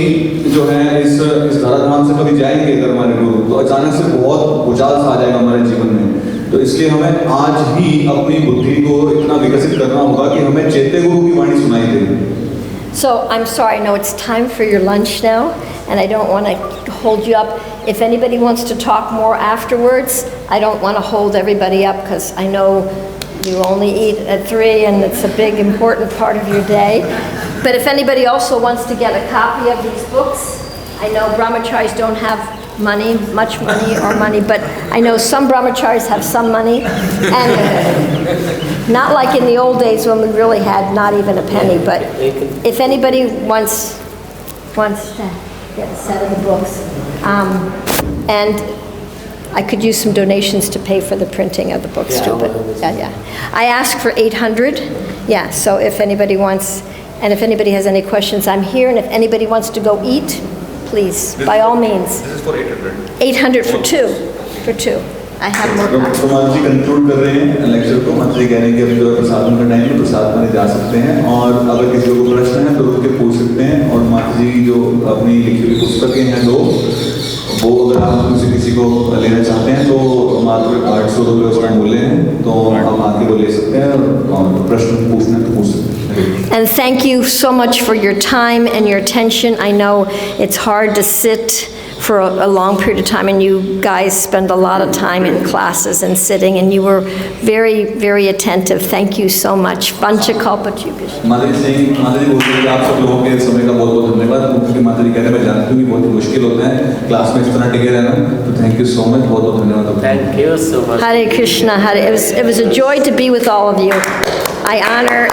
जो है इस धराधाम से कभी जाएंगे अगर हमारे गुरु, तो अचानक से बहुत भूचाल सा आ जाएगा हमारे जीवन में। तो इसलिए हमें आज ही अपनी बुद्धि को इतना विकसित करना होगा कि हमें चैत्य गुरु की वाणी सुनाई दे। So I'm sorry, I know it's time for your lunch now, and I don't want to hold you up. If anybody wants to talk more afterwards, I don't want to hold everybody up, because I know you only eat at 3 and it's a big important part of your day. But if anybody also wants to get a copy of these books, I know brahmacharis don't have much money, but I know some brahmacharis have some money, and not like in the old days when we really had not even a penny. But if anybody wants to get a set of the books, and I could use some donations to pay for the printing of the books too. But I asked for 800. Yeah, so if anybody wants, and if anybody has any questions, I'm here. And if anybody wants to go eat, please, by all means. This is for 800. 800 for two. For two. I have more. तो माता जी conclude कर रहे हैं lecture को। माता जी कह रहे हैं कि अभी जो प्रसाद का टाइम है, प्रसाद में जा सकते हैं, और अगर किसी को प्रश्न है तो उसके पूछ सकते हैं। और माता जी जो अपनी लिखी हुई पुस्तकें हैं वो अगर आप किसी को लेना चाहते हैं तो मात्र 800 रुपये उसका मूल्य है, तो आप आके वो ले सकते हैं और प्रश्न पूछना तो पूछ सकते हैं। And thank you so much for your time and your attention. I know it's hard to sit for a long period of time, and you guys spend a lot of time in classes and sitting, and you were very, very attentive. Thank you so much. Vancha kalpachukasha. माता जी बोलते हैं कि आप सब लोगों के समय का बहुत बहुत धन्यवाद, क्योंकि माता जी कहते हैं मैं जानती हूँ कि बहुत मुश्किल होता है क्लास में इस तरह टिके रहना, तो थैंक यू सो मच, बहुत बहुत धन्यवाद। Thank you so much. Hare Krishna. It was a joy to be with all of you. I honor